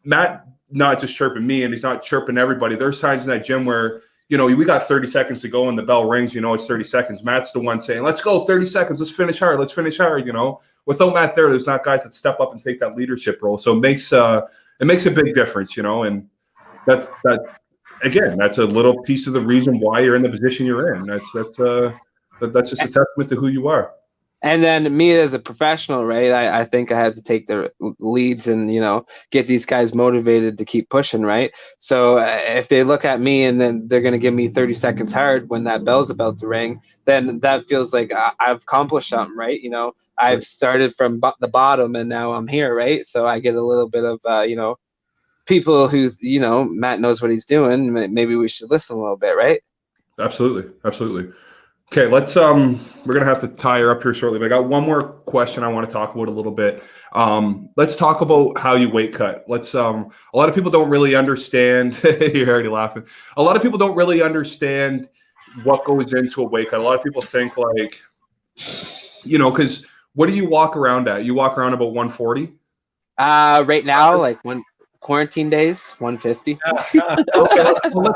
Matt not just chirping me, and he's not chirping everybody. There's times in that gym where, we got 30 seconds to go and the bell rings, it's 30 seconds. Matt's the one saying, let's go, 30 seconds. Let's finish hard. Without Matt there's not guys that step up and take that leadership role. So it makes a big difference, and that's a little piece of the reason why you're in the position you're in. That's just a testament to who you are. And then me as a professional, right? I think I had to take the leads and get these guys motivated to keep pushing, right? So if they look at me and then they're gonna give me 30 seconds hard when that bell's about to ring, then that feels like I've accomplished something, right? I've started from the bottom and now I'm here, right? So I get a little bit of people who Matt knows what he's doing. Maybe we should listen a little bit, right? Absolutely. Okay, let's we're gonna have to tie her up here shortly, but I got one more question I want to talk about a little bit. Let's talk about how you weight cut. Let's a lot of people don't really understand. You're already laughing. A lot of people don't really understand what goes into a weight cut. A lot of people think like, because what do you walk around at? You walk around about 140? Right now, like when quarantine days, 150. Okay,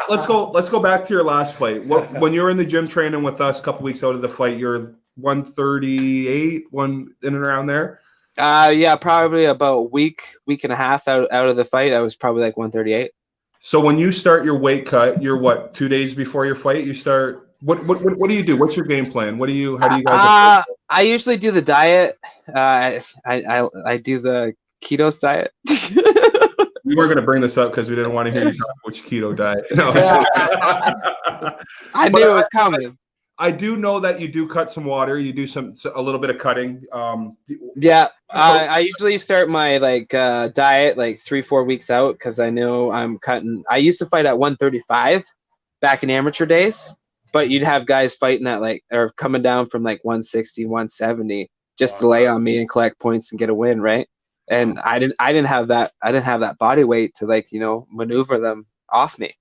let's go back to your last fight. When you were in the gym training with us a couple weeks out of the fight, you're 138, in and around there. Yeah, probably about a week and a half out of the fight. I was probably like 138. So when you start your weight cut, you're what, 2 days before your fight? You start. What do you do? What's your game plan? How do you guys? I usually do the diet. I do the keto diet. We weren't going to bring this up because we didn't want to hear you talk which keto diet. No, I knew it was coming. I do know that you do cut some water. You do a little bit of cutting. Yeah, I usually start my diet 3-4 weeks out because I know I'm cutting. I used to fight at 135 back in amateur days, but you'd have guys fighting at or coming down from 160, 170 just to lay on me and collect points and get a win, right? And I didn't have that body weight to maneuver them off me.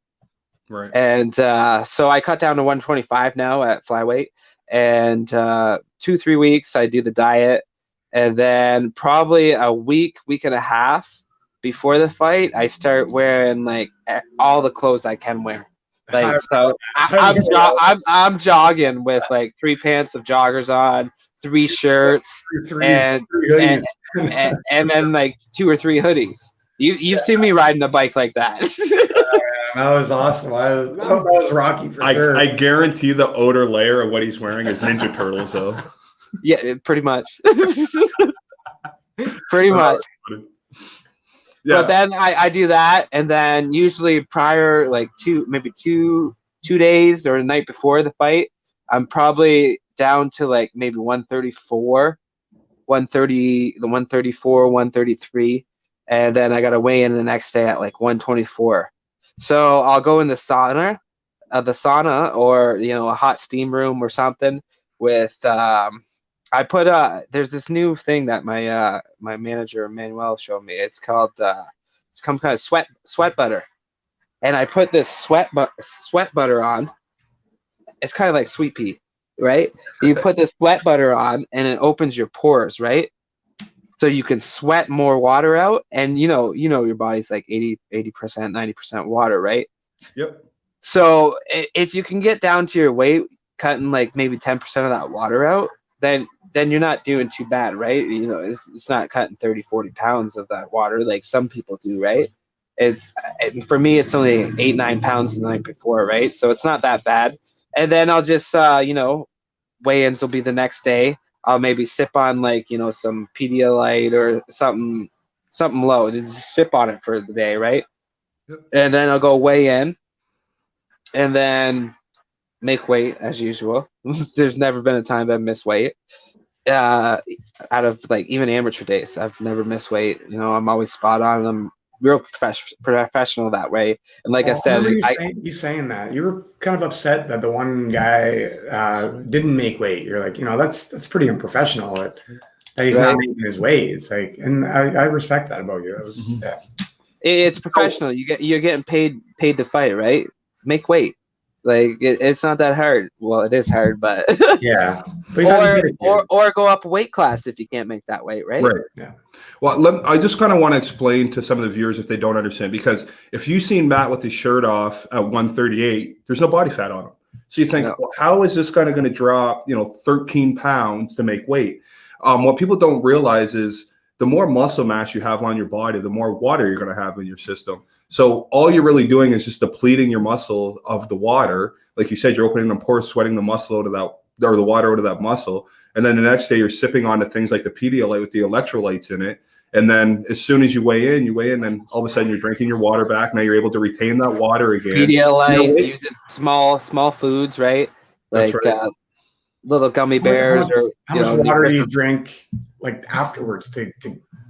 Right. And so I cut down to 125 now at flyweight, and 2-3 weeks I do the diet, and then probably a week and a half before the fight I start wearing all the clothes I can wear. So I'm jogging with 3 pants of joggers on, 3 shirts, and then 2 or 3 hoodies. You've seen me riding a bike like that. That was awesome. That was Rocky for sure. I guarantee the outer layer of what he's wearing is Ninja Turtles, though. Yeah, pretty much. Pretty much. Yeah. But then I do that, and then usually prior, like two days or the night before the fight, I'm probably down to like maybe 134, 133, and then I got to weigh in the next day at like 124. So I'll go in the sauna, or a hot steam room or something with I put there's this new thing that my my manager Manuel showed me. It's called it's some kind of sweat butter, and I put this sweat butter on. It's kind of like sweet pea, right? You put this sweat butter on, and it opens your pores, right? So you can sweat more water out, and your body's like 80%, 90% water, right? Yep. So if you can get down to your weight, cutting like maybe 10% of that water out, then you're not doing too bad, right? It's not cutting 30, 40 pounds of that water like some people do, right? For me, it's only 8, 9 pounds the night before, right? So it's not that bad. And then I'll just, weigh-ins will be the next day. I'll maybe sip on like, some Pedialyte or something low. Just sip on it for the day, right? Yep. And then I'll go weigh in, and then make weight as usual. There's never been a time I've missed weight. Out of like even amateur days, I've never missed weight. I'm always spot on. I'm real professional that way. And like I said, you saying that you were kind of upset that the one guy didn't make weight. You're like, that's pretty unprofessional that he's not making his weight. It's like, and I respect that about you. That was yeah. It's professional. You're getting paid to fight, right? Make weight. Like it's not that hard. Well, it is hard, but yeah. Or go up a weight class if you can't make that weight, right? Right. Yeah. Well, I just kind of want to explain to some of the viewers if they don't understand, because if you've seen Matt with his shirt off at 138, there's no body fat on him. So you think, well, how is this guy going to drop, 13 pounds to make weight? What people don't realize is the more muscle mass you have on your body, the more water you're going to have in your system. So all you're really doing is just depleting your muscle of the water. Like you said, you're opening the pores, sweating the muscle out of that, or the water out of that muscle. And then the next day you're sipping onto things like the Pedialyte with the electrolytes in it. And then as soon as you weigh in, and all of a sudden you're drinking your water back. Now you're able to retain that water again. Pedialyte, use it small foods, right? Like right. Little gummy bears. How much water do you drink like afterwards to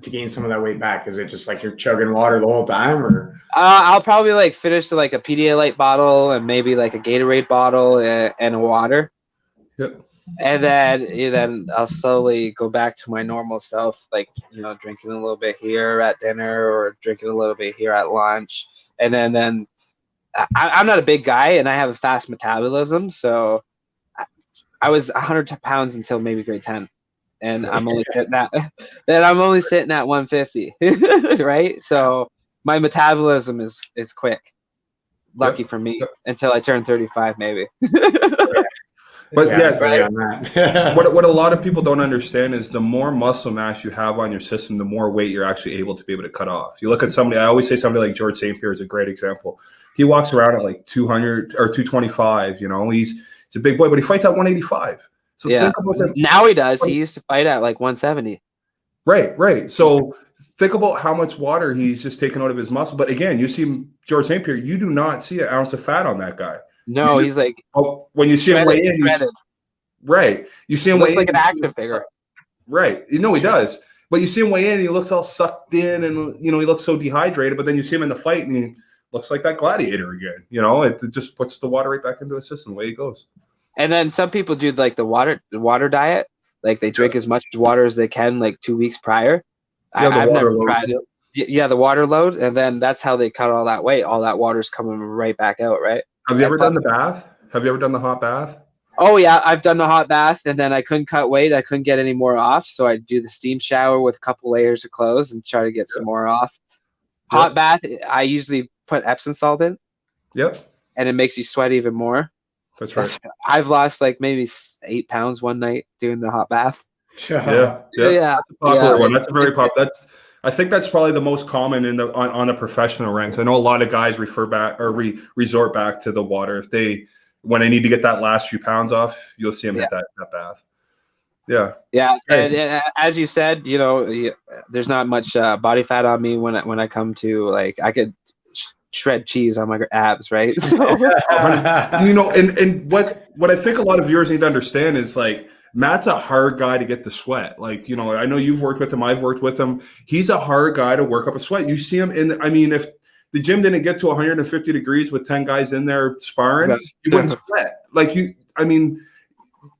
gain some of that weight back? Is it just like you're chugging water the whole time, or? I'll probably like finish like a Pedialyte bottle and maybe like a Gatorade bottle and a water. Yep. And then I'll slowly go back to my normal self, like drinking a little bit here at dinner or drinking a little bit here at lunch. And then I'm not a big guy and I have a fast metabolism, so I was 100 pounds until maybe grade 10, and I'm only sitting at 150, right? So my metabolism is quick. Lucky for me, until I turn 35, maybe. But right? what a lot of people don't understand is the more muscle mass you have on your system, the more weight you're actually able to be able to cut off. You look at somebody, I always say somebody like George St. Pierre is a great example. He walks around at like 200 or 225, he's a big boy, but he fights at 185. So think about that. Now he does. He used to fight at like 170. Right. So think about how much water he's just taken out of his muscle. But again, you see George St. Pierre, you do not see an ounce of fat on that guy. No, he's like when you see him weigh in, right. You see him looks weigh like in, an action figure. Right. He does. But you see him weigh in, and he looks all sucked in, and he looks so dehydrated. But then you see him in the fight, and he looks like that gladiator again. It just puts the water right back into his system. Away he goes. And then some people do like the water diet, like they drink as much water as they can, like 2 weeks prior. I've never tried it. Yeah, the water load, and then that's how they cut all that weight. All that water's coming right back out, right? Have you ever done the bath? Have you ever done the hot bath? Oh yeah, I've done the hot bath, and then I couldn't cut weight. I couldn't get any more off, so I do the steam shower with a couple layers of clothes and try to get some more off. Hot bath, I usually put Epsom salt in. Yep. And it makes you sweat even more. That's right. I've lost like maybe 8 pounds one night doing the hot bath. Yeah. That's a popular one. That's a very popular. I think that's probably the most common on the professional ranks. I know a lot of guys refer back or resort back to the water when they need to get that last few pounds off. You'll see them hit that bath. Yeah. Yeah, and as you said, there's not much body fat on me when I come to, like, I could shred cheese on my abs, right? So and what I think a lot of viewers need to understand is, like, Matt's a hard guy to get the sweat. Like, I know you've worked with him, I've worked with him. He's a hard guy to work up a sweat. You see him if the gym didn't get to 150 degrees with 10 guys in there sparring, you wouldn't sweat. Like, you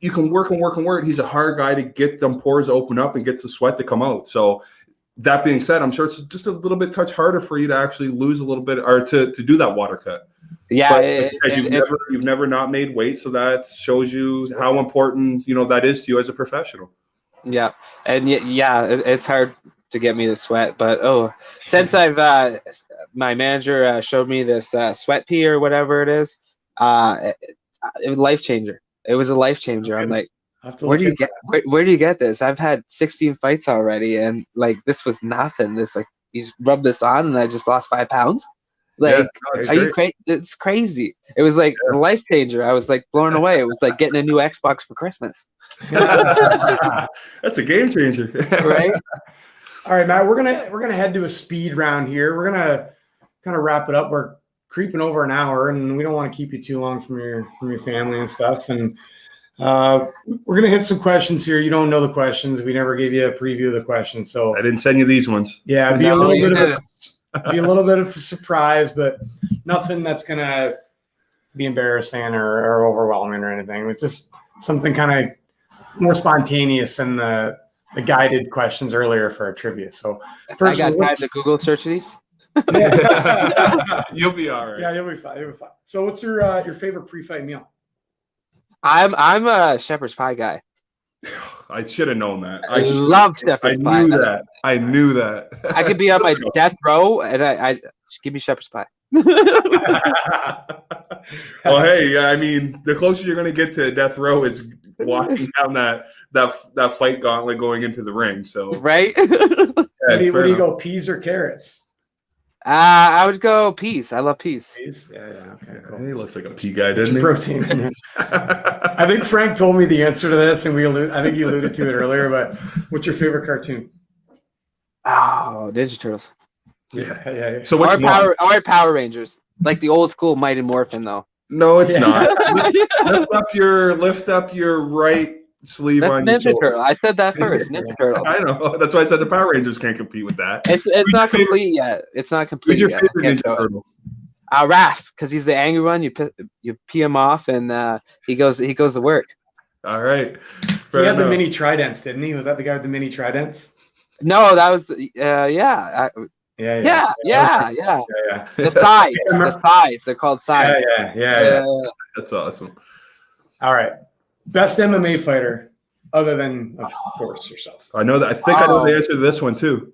can work and work and work. He's a hard guy to get them pores open up and gets the sweat to come out. So that being said, I'm sure it's just a little bit touch harder for you to actually lose a little bit or to do that water cut. Yeah, you've never not made weight, so that shows you how important that is to you as a professional. Yeah, and it's hard to get me to sweat, but since I've my manager showed me this sweat pee or whatever it is, it was a life changer. It was a life changer. I'm like, where do you get this? I've had 16 fights already, and like this was nothing. This like you rubbed this on, and I just lost 5 pounds. Like, are you crazy? It's crazy. It was like a life changer. I was like blown away. It was like getting a new Xbox for Christmas. That's a game changer, right? All right, Matt. We're gonna head to a speed round here. We're gonna kind of wrap it up. We're creeping over an hour, and we don't want to keep you too long from your family and stuff. And we're gonna hit some questions here. You don't know the questions. We never gave you a preview of the questions, so I didn't send you these ones. Yeah, be a little bit of a surprise, but nothing that's gonna be embarrassing or overwhelming or anything. It's just something kind of more spontaneous than the guided questions earlier for our trivia. So first, I got time to Google search these. You'll be all right. Yeah, you'll be fine. So what's your favorite pre-fight meal? I'm a shepherd's pie guy. I should have known that. I love shepherd's pie. I knew that. I could be on my death row, and I give me shepherd's pie. Well, hey, I mean, the closest you're going to get to death row is walking down that fight gauntlet going into the ring. So right. Where do you go, peas or carrots? I would go peas. I love peas. Peas? Yeah. Okay, cool. He looks like a pea guy, doesn't he? Protein. I think Frank told me the answer to this, and I think he alluded to it earlier. But what's your favorite cartoon? Oh, Ninja Turtles. Yeah. So which one? Power Rangers, like the old school Mighty Morphin, though. No, it's not. Lift up your right sleeve. That's on Ninja your Turtle. I said that first. Ninja Turtle. I know. That's why I said the Power Rangers can't compete with that. It's not complete yet. It's not complete yet. Who's your favorite Ninja Turtle? Raph, because he's the angry one. You pee him off, and he goes to work. All right. He had the mini tridents, didn't he? Was that the guy with the mini tridents? No, that was Yeah. The size. The size. They're called size. Yeah. That's awesome. All right. Best MMA fighter, other than, of course, yourself. I know that. I think I know the answer to this one too.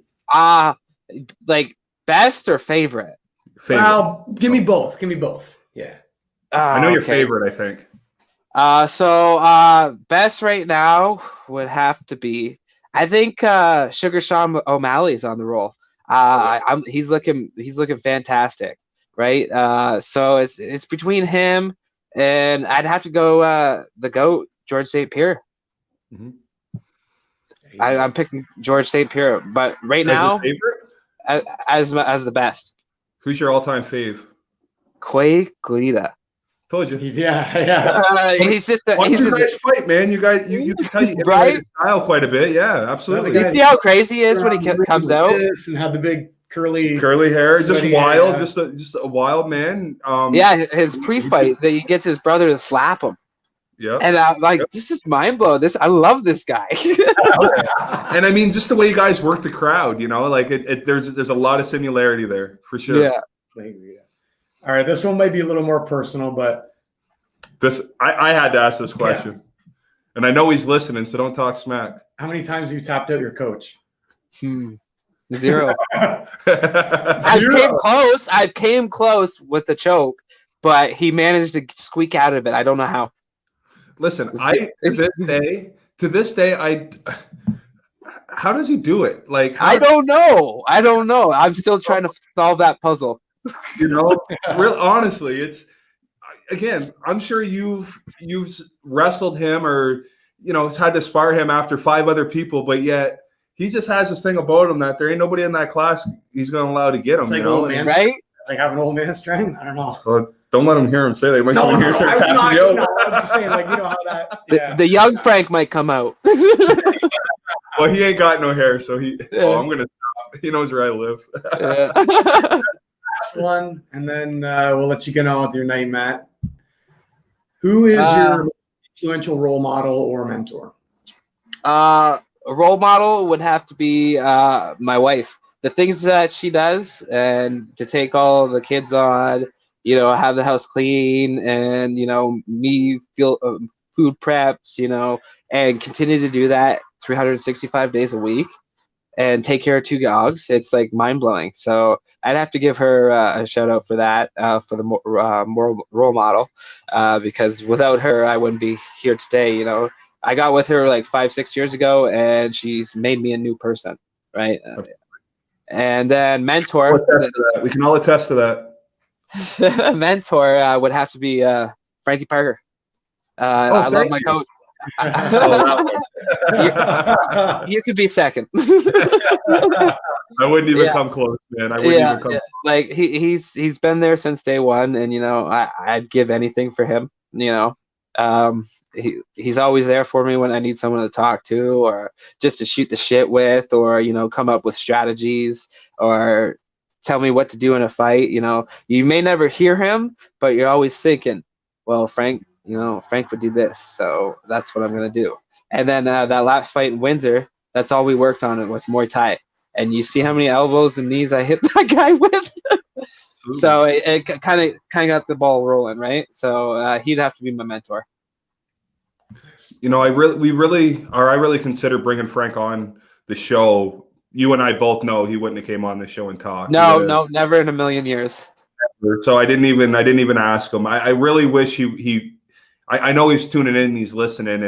Like best or favorite? Well, give me both. Yeah. I know your favorite, I think. So best right now would have to be, I think Sugar Sean O'Malley's on the roll. He's looking fantastic, right? So it's between him and I'd have to go the GOAT, George St. Pierre. Mm-hmm. I'm picking George St. Pierre, but right now as the best. Who's your all-time fave? Quay Glida. Told you. He's just a nice fight, man. You guys, you can tell you right? style quite a bit. Yeah, absolutely. You see how crazy he is when he comes out and had the big curly hair, just wild, just a wild man. His pre-fight that he gets his brother to slap him. Yeah, and I'm like, this is mind blowing. I love this guy. And I mean, just the way you guys work the crowd, like there's a lot of similarity there for sure. Yeah. All right, this one might be a little more personal, but I had to ask this question, and I know he's listening, so don't talk smack. How many times have you tapped out your coach? 0. I came close with the choke, but he managed to squeak out of it. I don't know how. Listen, to this day, how does he do it? Like, I don't know. I'm still trying to solve that puzzle. Real honestly, it's again. I'm sure you've wrestled him or had to spar him after 5 other people, but yet he just has this thing about him that there ain't nobody in that class he's going to allow to get him. It's like old man, right? Like have an old man strength. I don't know. Well, don't let him hear him say that. He might come in here and start tapping you out. I'm just saying, like, how that. Yeah. The young Frank might come out. Well, he ain't got no hair, so I'm gonna stop. He knows where I live. Last one, and then we'll let you get on with your night, Matt. Who is your influential role model or mentor? A role model would have to be my wife. The things that she does, and to take all the kids on, have the house clean, and me feel food preps, and continue to do that 365 days a week, and take care of 2 dogs. It's like mind blowing. So I'd have to give her a shout out for that, for the moral role model, because without her, I wouldn't be here today. I got with her like 5-6 years ago, and she's made me a new person, right? And then mentor. We can all attest to that. Mentor would have to be Frankie Parker. I love my coach. You could be second. I wouldn't even come close, man. I wouldn't even come. Like he's been there since day one, and I'd give anything for him. He's always there for me when I need someone to talk to, or just to shoot the shit with, or come up with strategies, or tell me what to do in a fight. You may never hear him, but you're always thinking, well, Frank would do this, so that's what I'm gonna do. And then that last fight in Windsor, that's all we worked on. It was Muay Thai, and you see how many elbows and knees I hit that guy with. So it kind of got the ball rolling, right? So he'd have to be my mentor. I really consider bringing Frank on the show. You and I both know he wouldn't have came on the show and talked. No, never in a million years. So I didn't even ask him. I really wish I know he's tuning in, he's listening,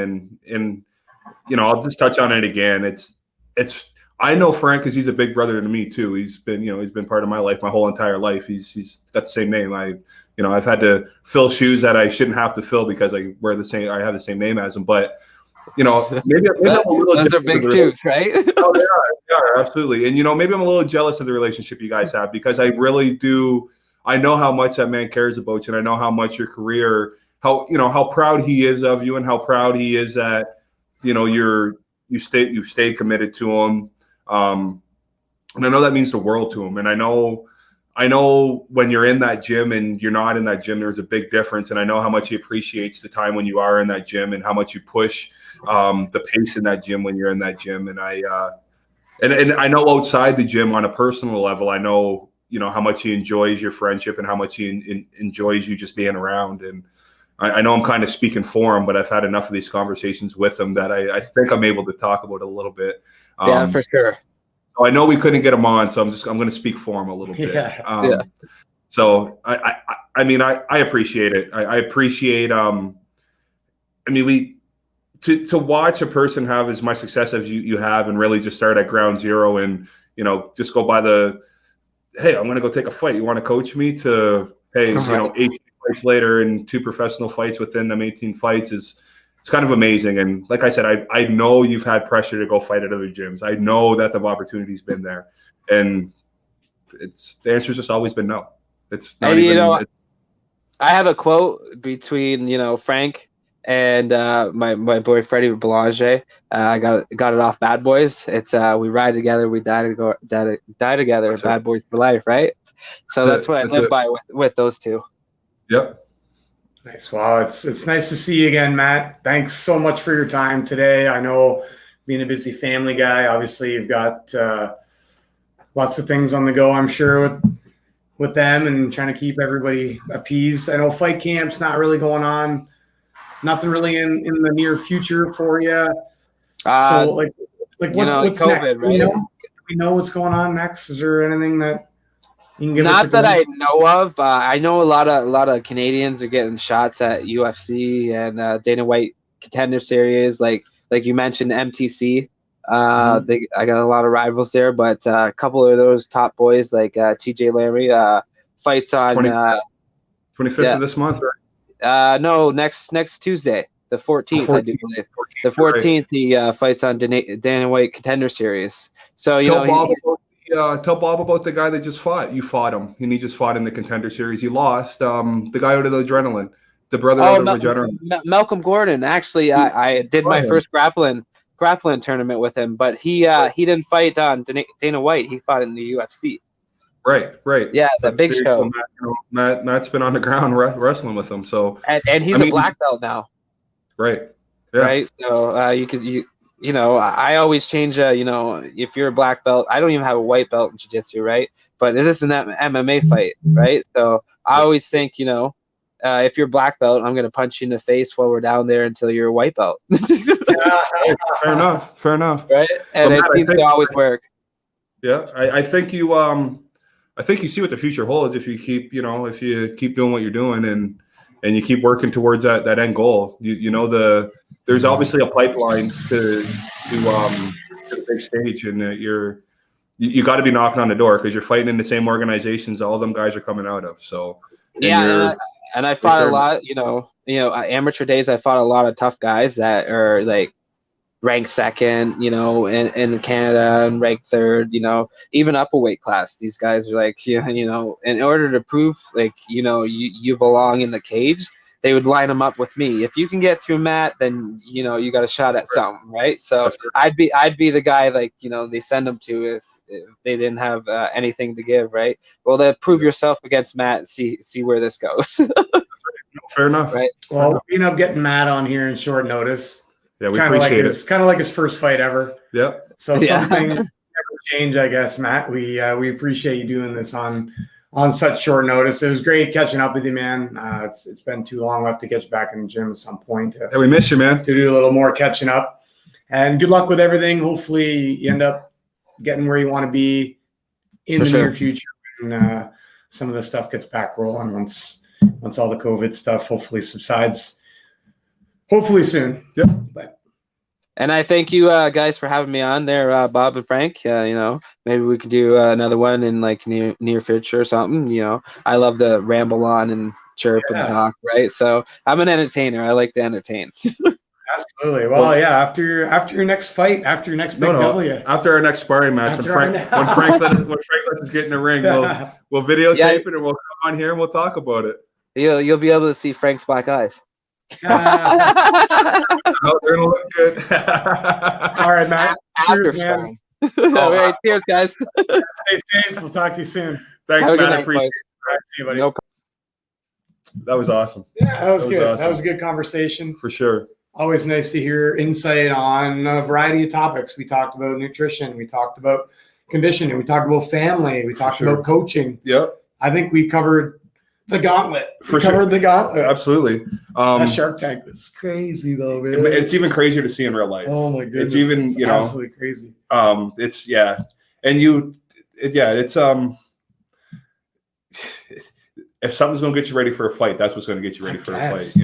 and I'll just touch on it again. I know Frank because he's a big brother to me too. He's been part of my life my whole entire life. He's got the same name. I've had to fill shoes that I shouldn't have to fill because I have the same name as him. But maybe I'm a little those are big shoes, right? Oh, they are absolutely. And maybe I'm a little jealous of the relationship you guys have, because I really do. I know how much that man cares about you, and I know how much your career, how proud he is of you, and how proud he is that you've stayed committed to him. And I know that means the world to him. And I know when you're in that gym and you're not in that gym, there's a big difference. And I know how much he appreciates the time when you are in that gym, and how much you push the pace in that gym when you're in that gym. And I know outside the gym on a personal level, I know how much he enjoys your friendship, and how much he enjoys you just being around. And I know I'm kind of speaking for him, but I've had enough of these conversations with him that I think I'm able to talk about it a little bit. Yeah, for sure. So I know we couldn't get him on, so I'm going to speak for him a little bit. Yeah. So I mean, I appreciate it. I appreciate. To watch a person have as much success as you have, and really just start at ground zero, and just go by the, hey, I'm going to go take a fight. You want to coach me? To, hey, 18 fights later and 2 professional fights within them 18 fights it's kind of amazing. And like I said, I know you've had pressure to go fight at other gyms. I know that the opportunity's been there, and the answer's just always been no. It's not I have a quote between Frank and my boy Freddie Belanger. I got it off Bad Boys. It's we ride together, we die together. That's Bad Boys for life, right? So that's what I live by with those two. Yep. Nice. Well, it's nice to see you again, Matt. Thanks so much for your time today. I know, being a busy family guy, obviously you've got lots of things on the go, I'm sure, with them, and trying to keep everybody appeased. I know fight camp's not really going on. Nothing really in the near future for you. So what's COVID, next? Right? Do we know what's going on next? Is there anything that you can give us? Not that I know of. I know a lot of Canadians are getting shots at UFC and Dana White Contender Series, like you mentioned, MTC. I got a lot of rivals there, but a couple of those top boys like TJ Laramie fights on 25th of this month, right? no, next Tuesday, the 14th, I do believe. The 14th, he fights on Dana White Contender Series. So tell Bob about the guy that just fought. You fought him, and he just fought in the Contender Series. He lost. The guy out of the Adrenaline, the brother out of Adrenaline. Malcolm Gordon. Actually, I did my first grappling tournament with him, but he didn't fight on Dana White. He fought in the UFC. Right. Yeah, the big show. Matt's been on the ground wrestling with him, so and he's a black belt now. Right. Yeah. Right. So I always change. If you're a black belt, I don't even have a white belt in jiu-jitsu, right? But this is an MMA fight, right? So I always think, if you're black belt, I'm gonna punch you in the face while we're down there until you're a white belt. Fair enough. Right. And it seems to always work. Yeah, I think you see what the future holds if you keep doing what you're doing and you keep working towards that end goal. There's obviously a pipeline to the big stage, and you got to be knocking on the door because you're fighting in the same organizations all them guys are coming out of. So and I fought a lot. Amateur days I fought a lot of tough guys that are like ranked second, in Canada, and ranked third, even upper weight class. These guys are like, in order to prove like, you belong in the cage, they would line them up with me. If you can get through Matt, then, you got a shot at something, right? So I'd be the guy like, they send them to if they didn't have anything to give, right? Well, then prove yourself against Matt and see where this goes. Fair enough. Right. Well, we ended up getting Matt on here in short notice. Yeah, we appreciate it. It's kind of like his first fight ever. Yep. So something never changed, I guess, Matt. We appreciate you doing this on such short notice. It was great catching up with you, man. It's been too long. We'll have to get you back in the gym at some point. We miss you, man. To do a little more catching up. And good luck with everything. Hopefully you end up getting where you want to be in the near future. And some of the stuff gets back rolling once all the COVID stuff hopefully subsides. Hopefully soon. Yep. And I thank you guys for having me on there, Bob and Frank. Maybe we could do another one in like near future or something. I love to ramble on and chirp and talk, right? So I'm an entertainer. I like to entertain. Absolutely. Well, yeah. After your next fight, after your next big W, after our next sparring match, when Frank lets us get in the ring, we'll videotape it and we'll come on here and we'll talk about it. You'll be able to see Frank's black eyes. They're gonna look good. All right, Matt. After man. All right, cheers, guys. Stay safe. We'll talk to you soon. Thanks, Matt. I appreciate it. All right, see you, buddy. No. That was awesome. Yeah, that was good. Awesome. That was a good conversation. For sure. Always nice to hear insight on a variety of topics. We talked about nutrition. We talked about conditioning. We talked about family. We talked about coaching. Yep. I think we covered the gauntlet. Covered the gauntlet. Absolutely. That Shark Tank was crazy though, man. It's even crazier to see in real life. Oh my goodness. It's even, absolutely crazy. It's if something's going to get you ready for a fight, that's what's going to get you ready for a fight,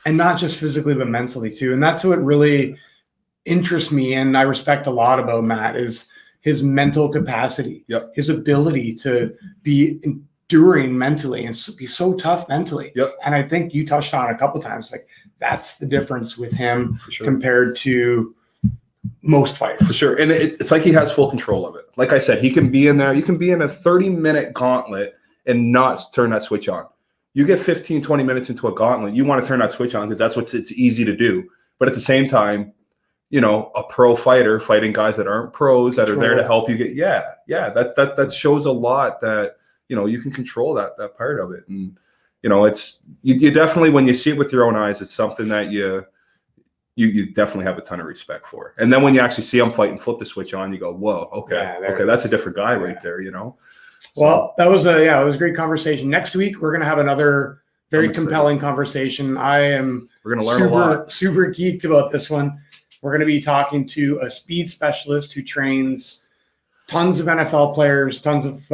And not just physically, but mentally too. And that's what really interests me and I respect a lot about Matt is his mental capacity, his ability to be enduring mentally and be so tough mentally. And I think you touched on it a couple of times, like that's the difference with him compared to most fighters. For sure. And it's like he has full control of it. Like I said, he can be in there. You can be in a 30-minute gauntlet and not turn that switch on. You get 15, 20 minutes into a gauntlet, you want to turn that switch on because that's it's easy to do. But at the same time, a pro fighter fighting guys that aren't pros that are there to help you get, that shows a lot that, you can control that part of it. And, it's, you definitely, when you see it with your own eyes, it's something that you definitely have a ton of respect for. And then when you actually see them fight and flip the switch on, you go, whoa, okay, that's a different guy right there, Well, that was it was a great conversation. Next week, we're going to have another very compelling conversation. We're going to learn a lot. Super geeked about this one. We're going to be talking to a speed specialist who trains tons of NFL players, tons of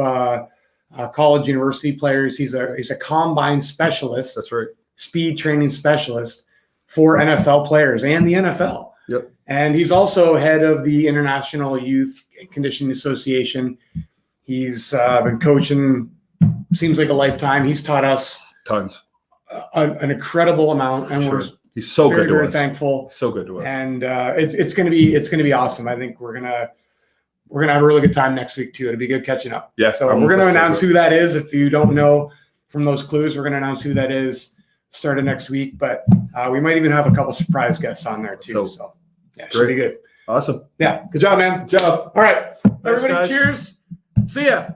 college, university players. He's a combine specialist. That's right. Speed training specialist for NFL players and the NFL. Yep. And he's also head of the International Youth Conditioning Association. He's been coaching, seems like a lifetime. He's taught us Tons. an incredible amount, and He's so very, good to very us. thankful. So good to us. And it's gonna be awesome. I think we're gonna have a really good time next week too. It'll be good catching up. Yeah. So I'm we're gonna looking announce forward who that is. If you don't know from those clues, we're gonna announce who that is starting next week. But we might even have a couple surprise guests on there too. So yeah, should be good. to it. Awesome. Yeah, good job, man. Good job. All right, everybody, guys. cheers. See ya.